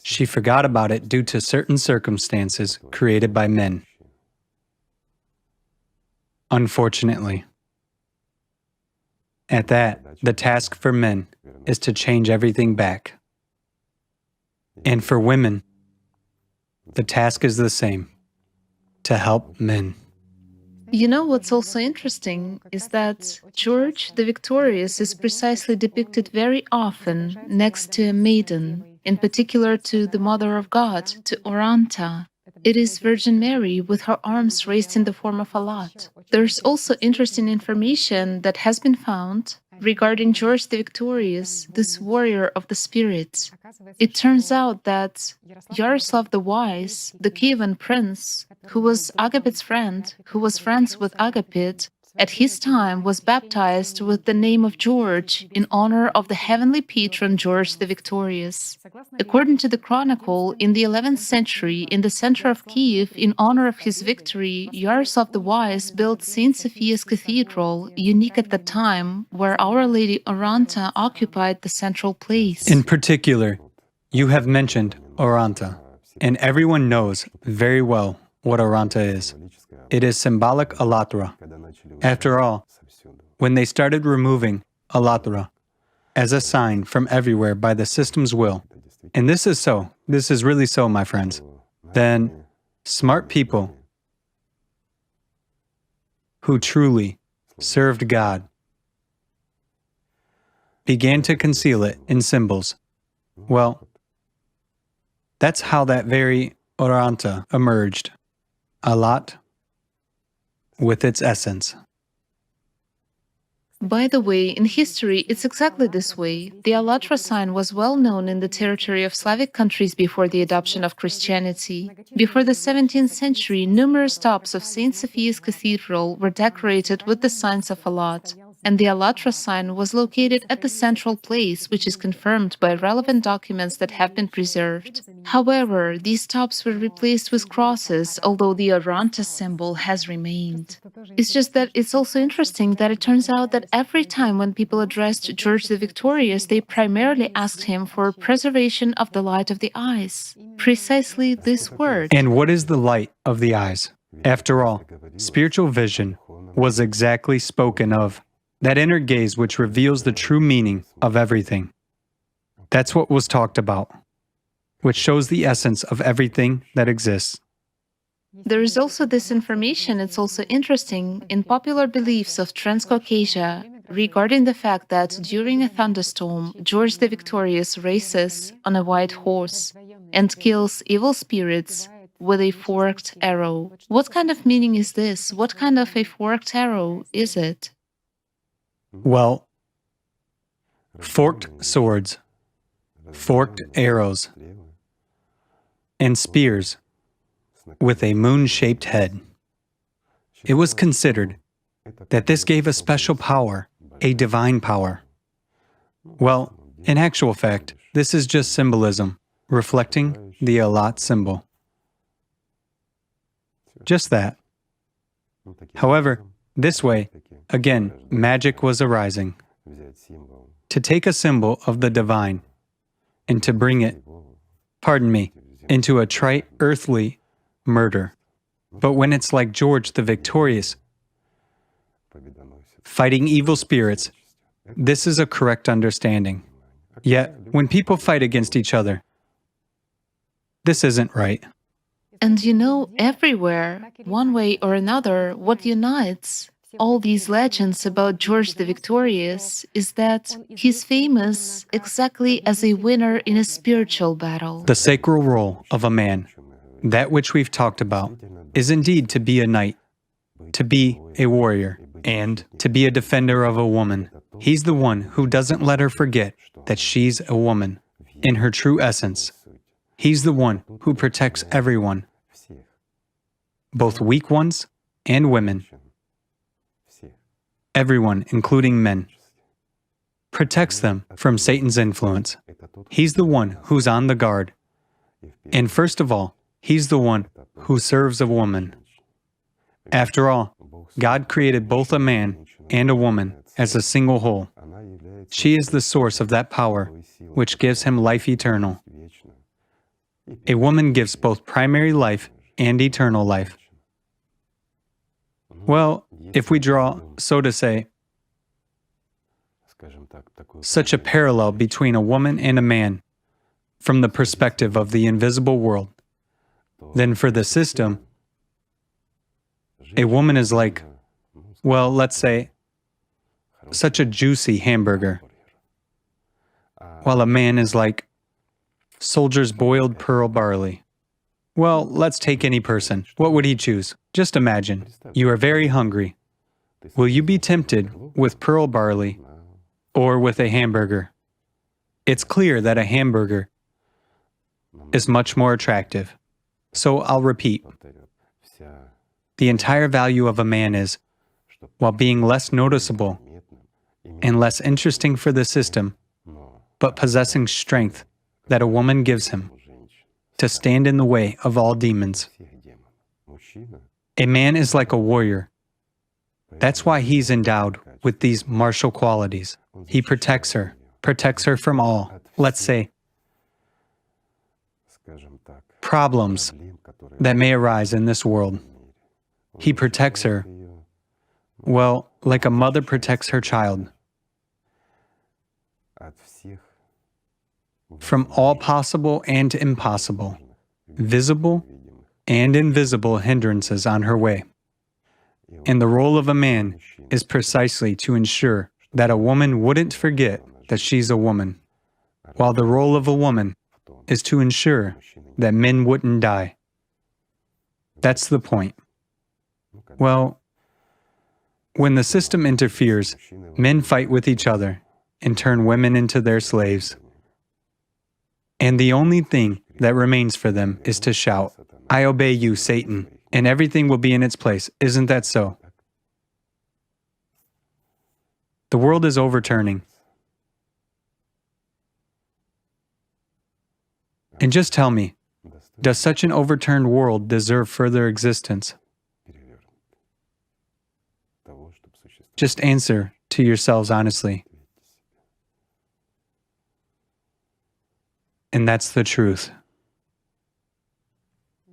Speaker 2: she forgot about it due to certain circumstances created by men. Unfortunately. At that, the task for men is to change everything back. And for women, the task is the same, to help men.
Speaker 1: You know what's also interesting is that George the Victorious is precisely depicted very often next to a maiden, in particular to the Mother of God, to Oranta. It is Virgin Mary with her arms raised in the form of Allat. There's also interesting information that has been found regarding George the Victorious, this warrior of the spirits. It turns out that Yaroslav the Wise, the Kievan prince, who was Agapit's friend, who was friends with Agapit, at his time was baptized with the name of George in honor of the heavenly patron George the Victorious. According to the chronicle, in the 11th century, in the center of Kiev, in honor of his victory, Yaroslav the Wise built St. Sophia's Cathedral, unique at the time, where Our Lady Oranta occupied the central place.
Speaker 2: In particular, you have mentioned Oranta, and everyone knows very well what Aranta is. It is symbolic Allatra. After all, when they started removing Allatra as a sign from everywhere by the system's will, and this is so, this is really so, my friends, then smart people who truly served God began to conceal it in symbols. Well, that's how that very Aranta emerged, Allat, with its essence.
Speaker 1: By the way, in history, it's exactly this way. The Allatra sign was well known in the territory of Slavic countries before the adoption of Christianity. Before the 17th century, numerous tops of St. Sophia's Cathedral were decorated with the signs of Allat, and the Allatra sign was located at the central place, which is confirmed by relevant documents that have been preserved. However, these tops were replaced with crosses, although the Aranta symbol has remained. It's just that it's also interesting that it turns out that every time when people addressed George the Victorious, they primarily asked him for preservation of the light of the eyes. Precisely this word.
Speaker 2: And what is the light of the eyes? After all, spiritual vision was exactly spoken of. That inner gaze which reveals the true meaning of everything. That's what was talked about, which shows the essence of everything that exists.
Speaker 1: There is also this information, it's also interesting, in popular beliefs of Transcaucasia regarding the fact that during a thunderstorm, George the Victorious races on a white horse and kills evil spirits with a forked arrow. What kind of meaning is this? What kind of a forked arrow is it?
Speaker 2: Well, forked swords, forked arrows, and spears with a moon-shaped head. It was considered that this gave a special power, a divine power. Well, in actual fact, this is just symbolism, reflecting the Allat symbol. Just that. However, this way, again, magic was arising. To take a symbol of the divine and to bring it, pardon me, into a trite earthly murder. But when it's like George the Victorious, fighting evil spirits, this is a correct understanding. Yet, when people fight against each other, this isn't right.
Speaker 1: And you know, everywhere, one way or another, what unites all these legends about George the Victorious is that he's famous exactly as a winner in a spiritual battle.
Speaker 2: The sacral role of a man, that which we've talked about, is indeed to be a knight, to be a warrior, and to be a defender of a woman. He's the one who doesn't let her forget that she's a woman in her true essence. He's the one who protects everyone, both weak ones and women. Everyone, including men, protects them from Satan's influence. He's the one who's on the guard. And first of all, he's the one who serves a woman. After all, God created both a man and a woman as a single whole. She is the source of that power which gives him life eternal. A woman gives both primary life and eternal life. Well, if we draw, so to say, such a parallel between a woman and a man from the perspective of the invisible world, then for the system, a woman is like, well, let's say, such a juicy hamburger, while a man is like soldier's boiled pearl barley. Well, let's take any person. What would he choose? Just imagine, you are very hungry. Will you be tempted with pearl barley or with a hamburger? It's clear that a hamburger is much more attractive. So I'll repeat. The entire value of a man is, while being less noticeable and less interesting for the system, but possessing strength that a woman gives him to stand in the way of all demons. A man is like a warrior. That's why he's endowed with these martial qualities. He protects her from all, let's say, problems that may arise in this world. He protects her, well, like a mother protects her child, from all possible and impossible, visible and invisible hindrances on her way. And the role of a man is precisely to ensure that a woman wouldn't forget that she's a woman, while the role of a woman is to ensure that men wouldn't die. That's the point. Well, when the system interferes, men fight with each other and turn women into their slaves. And the only thing that remains for them is to shout, "I obey you, Satan," and everything will be in its place. Isn't that so? The world is overturning. And just tell me, does such an overturned world deserve further existence? Just answer to yourselves honestly. And that's the truth.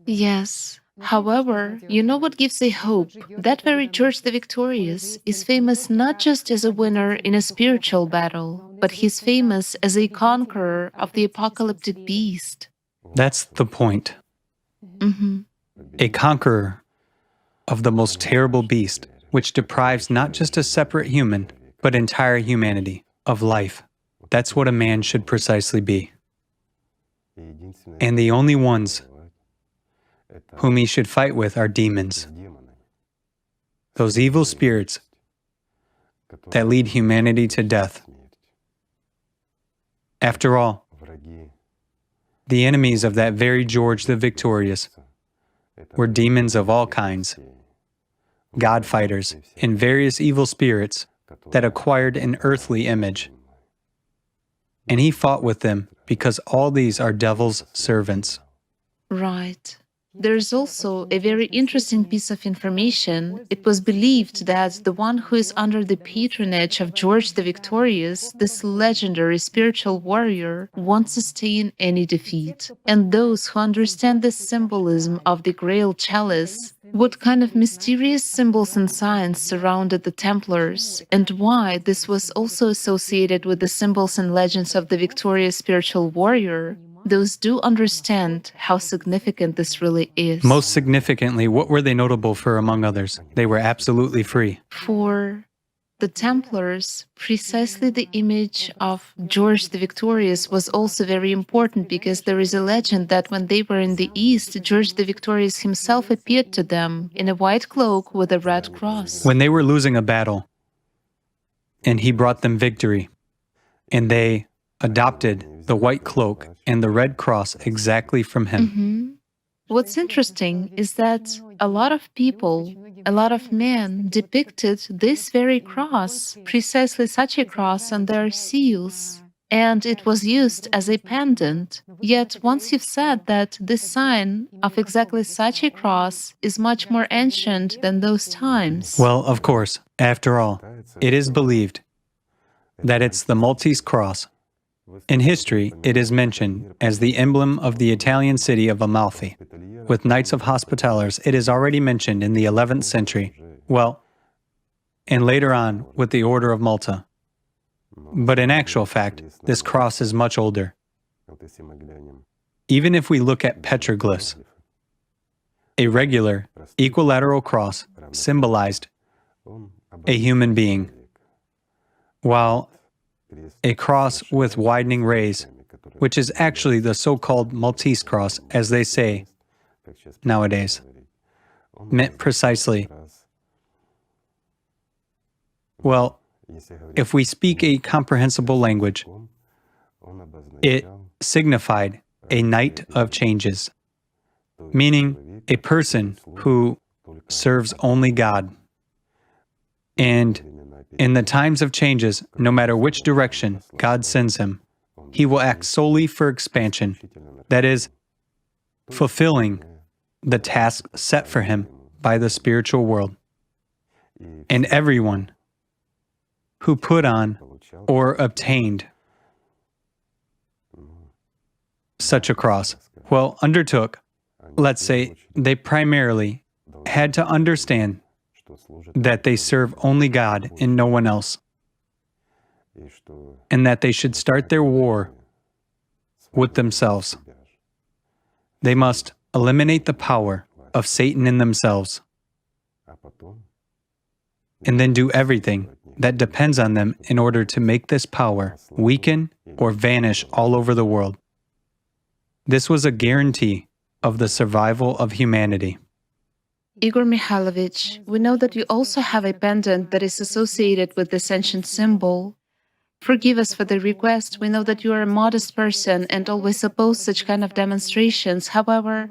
Speaker 1: Yes. However, you know what gives a hope? That very George the Victorious is famous not just as a winner in a spiritual battle, but he's famous as a conqueror of the apocalyptic beast.
Speaker 2: That's the point. A conqueror of the most terrible beast, which deprives not just a separate human, but entire humanity of life. That's what a man should precisely be. And the only ones whom he should fight with are demons, those evil spirits that lead humanity to death. After all, the enemies of that very George the Victorious were demons of all kinds, God fighters, and various evil spirits that acquired an earthly image. And he fought with them because all these are devil's servants.
Speaker 1: Right. There's also a very interesting piece of information. It was believed that the one who is under the patronage of George the Victorious, this legendary spiritual warrior, won't sustain any defeat. And those who understand the symbolism of the Grail chalice, what kind of mysterious symbols and signs surrounded the Templars, and why this was also associated with the symbols and legends of the victorious spiritual warrior, those do understand how significant this really is.
Speaker 2: Most significantly, what were they notable for among others? They were absolutely free.
Speaker 1: For the Templars, precisely the image of George the Victorious was also very important, because there is a legend that when they were in the East, George the Victorious himself appeared to them in a white cloak with a red cross.
Speaker 2: When they were losing a battle, and he brought them victory, and they adopted the white cloak and the red cross exactly from him.
Speaker 1: What's interesting is that a lot of people, a lot of men depicted this very cross, precisely such a cross, on their seals, and it was used as a pendant. Yet once you've said that this sign of exactly such a cross is much more ancient than those times.
Speaker 2: Well, of course, after all, it is believed that it's the Maltese cross. In history, it is mentioned as the emblem of the Italian city of Amalfi. With Knights of Hospitallers, it is already mentioned in the 11th century, well, and later on with the Order of Malta. But in actual fact, this cross is much older. Even if we look at petroglyphs, a regular, equilateral cross symbolized a human being, while a cross with widening rays, which is actually the so-called Maltese cross, as they say nowadays, meant precisely, well, if we speak a comprehensible language, it signified a knight of changes, meaning a person who serves only God. And in the times of changes, no matter which direction God sends him, he will act solely for expansion, that is, fulfilling the task set for him by the spiritual world. And everyone who put on or obtained such a cross, well, undertook let's say, they primarily had to understand that they serve only God and no one else, and that they should start their war with themselves. They must eliminate the power of Satan in themselves, and then do everything that depends on them in order to make this power weaken or vanish all over the world. This was a guarantee of the survival of humanity.
Speaker 1: Igor Mikhailovich, we know that you also have a pendant that is associated with this ancient symbol. Forgive us for the request. We know that you are a modest person and always oppose such kind of demonstrations. However,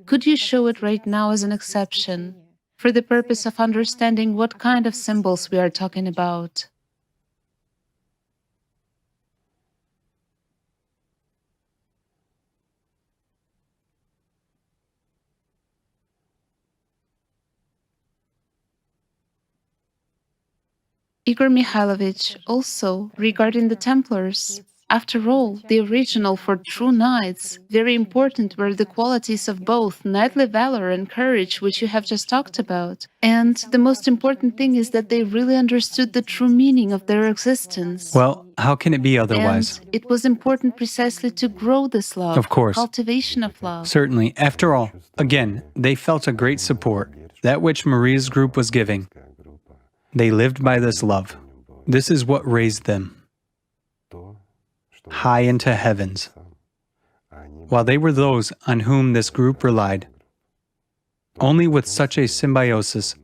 Speaker 1: could you show it right now as an exception, for the purpose of understanding what kind of symbols we are talking about? Igor Mikhailovich, also regarding the Templars, after all, the original for true knights, very important were the qualities of both knightly valor and courage, which you have just talked about. And the most important thing is that they really understood the true meaning of their existence.
Speaker 2: Well, how can it be otherwise?
Speaker 1: And it was important precisely to grow this love,
Speaker 2: Of course.
Speaker 1: cultivation of love.
Speaker 2: Certainly. After all, again, they felt a great support, that which Maria's group was giving. They lived by this love. This is what raised them high into heavens, while they were those on whom this group relied. Only with such a symbiosis,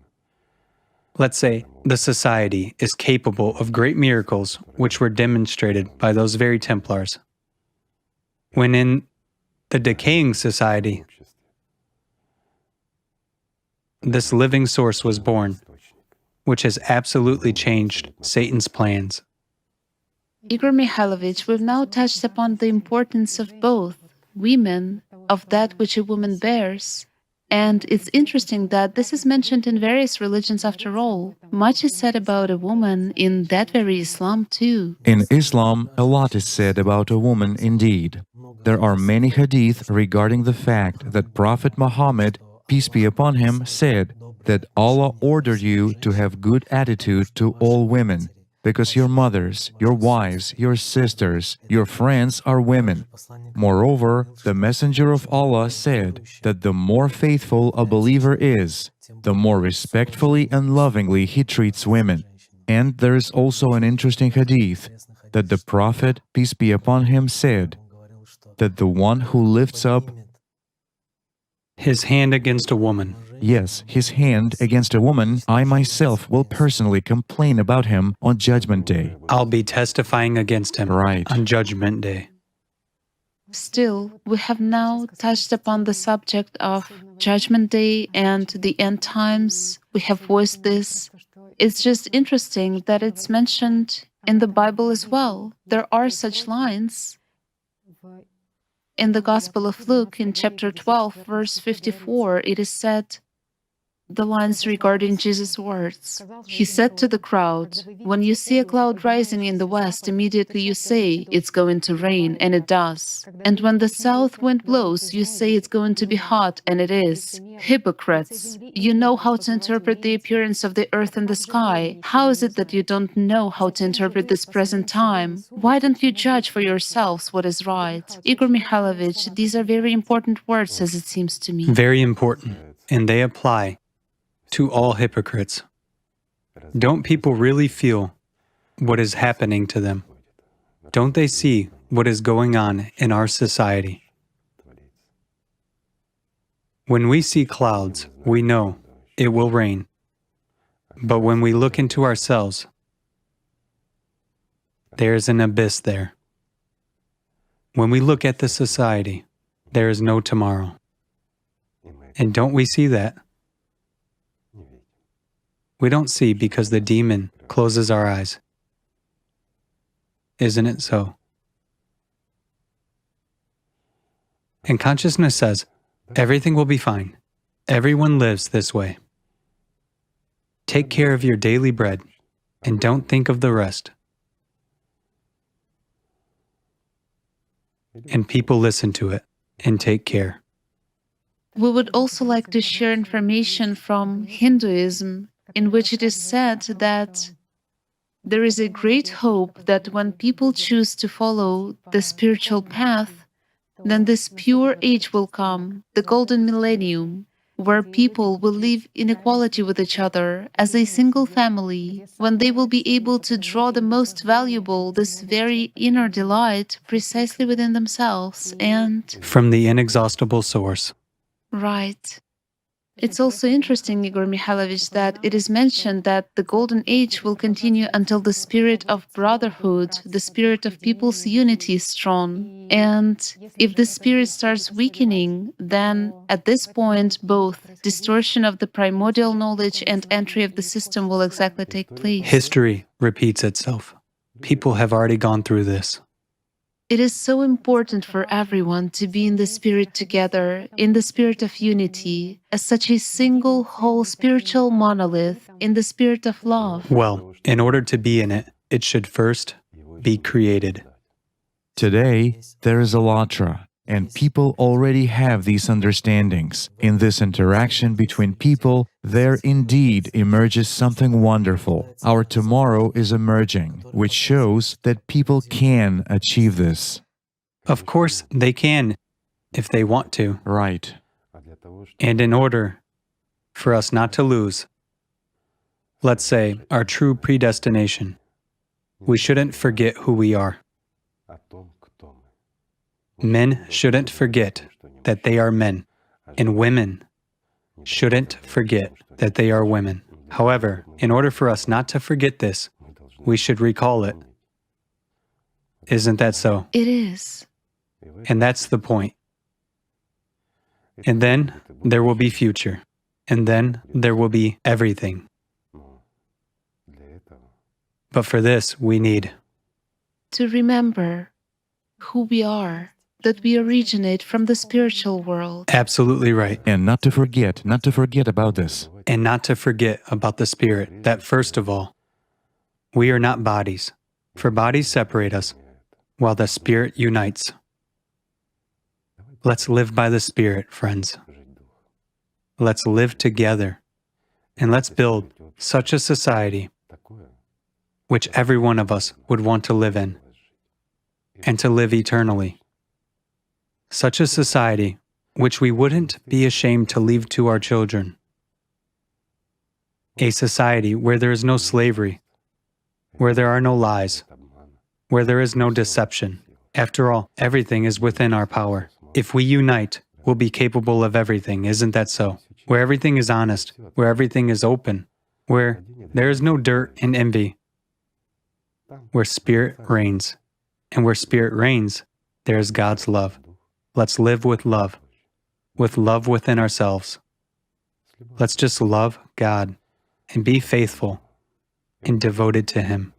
Speaker 2: let's say, the society is capable of great miracles which were demonstrated by those very Templars. When in the decaying society, this living source was born, which has absolutely changed Satan's plans.
Speaker 1: Igor Mikhailovich, we've now touched upon the importance of both women, of that which a woman bears. And it's interesting that this is mentioned in various religions after all. Much is said about a woman in that very Islam too.
Speaker 4: In Islam, a lot is said about a woman indeed. There are many hadith regarding the fact that Prophet Muhammad, peace be upon him, said that Allah ordered you to have good attitude to all women, because your mothers, your wives, your sisters, your friends are women. Moreover, the Messenger of Allah said that the more faithful a believer is, the more respectfully and lovingly he treats women. And there is also an interesting hadith that the Prophet, peace be upon him, said that the one who lifts up
Speaker 2: His hand against a woman.
Speaker 4: Yes, his hand against a woman, I myself will personally complain about him on Judgment Day.
Speaker 2: I'll be testifying against him
Speaker 4: Right.
Speaker 2: on Judgment Day.
Speaker 1: Still, we have now touched upon the subject of Judgment Day and the end times. We have voiced this. It's just interesting that it's mentioned in the Bible as well. There are such lines. In the Gospel of Luke, in chapter 12, verse 54, it is said, the lines regarding Jesus' words. He said to the crowd, when you see a cloud rising in the west, immediately you say, it's going to rain, and it does. And when the south wind blows, you say it's going to be hot, and it is. Hypocrites! You know how to interpret the appearance of the earth and the sky. How is it that you don't know how to interpret this present time? Why don't you judge for yourselves what is right? Igor Mikhailovich, these are very important words, as it seems to me.
Speaker 2: Very important, and they apply to all hypocrites. Don't people really feel what is happening to them? Don't they see what is going on in our society? When we see clouds, we know it will rain. But when we look into ourselves, there is an abyss there. When we look at the society, there is no tomorrow. And don't we see that? We don't see because the demon closes our eyes. Isn't it so? And consciousness says, everything will be fine. Everyone lives this way. Take care of your daily bread and don't think of the rest. And people listen to it and take care.
Speaker 1: We would also like to share information from Hinduism, in which it is said that there is a great hope that when people choose to follow the spiritual path, then this pure age will come, the golden millennium, where people will live in equality with each other as a single family, when they will be able to draw the most valuable, this very inner delight, precisely within themselves and...
Speaker 2: From the inexhaustible source.
Speaker 1: Right. It's also interesting, Igor Mikhailovich, that it is mentioned that the golden age will continue until the spirit of brotherhood, the spirit of people's unity is strong. And if the spirit starts weakening, then at this point, both distortion of the primordial knowledge and entry of the system will exactly take place.
Speaker 2: History repeats itself. People have already gone through this.
Speaker 1: It is so important for everyone to be in the spirit together, in the spirit of unity, as such a single, whole spiritual monolith, in the spirit of love.
Speaker 2: Well, in order to be in it, it should first be created.
Speaker 4: Today, there is Allatra, and people already have these understandings. In this interaction between people, there indeed emerges something wonderful. Our tomorrow is emerging, which shows that people can achieve this.
Speaker 2: Of course, they can, if they want to.
Speaker 4: Right.
Speaker 2: And in order for us not to lose, let's say, our true predestination, we shouldn't forget who we are. Men shouldn't forget that they are men, and women shouldn't forget that they are women. However, in order for us not to forget this, we should recall it. Isn't that so?
Speaker 1: It is.
Speaker 2: And that's the point. And then there will be future. And then there will be everything. But for this, we need
Speaker 1: to remember who we are, that we originate from the spiritual world.
Speaker 2: Absolutely right.
Speaker 4: And not to forget about this.
Speaker 2: And not to forget about the spirit, that first of all, we are not bodies, for bodies separate us, while the spirit unites. Let's live by the spirit, friends. Let's live together, and let's build such a society which every one of us would want to live in, and to live eternally. Such a society which we wouldn't be ashamed to leave to our children. A society where there is no slavery, where there are no lies, where there is no deception. After all, everything is within our power. If we unite, we'll be capable of everything, isn't that so? Where everything is honest, where everything is open, where there is no dirt and envy, where spirit reigns. And where spirit reigns, there is God's love. Let's live with love within ourselves. Let's just love God and be faithful and devoted to Him.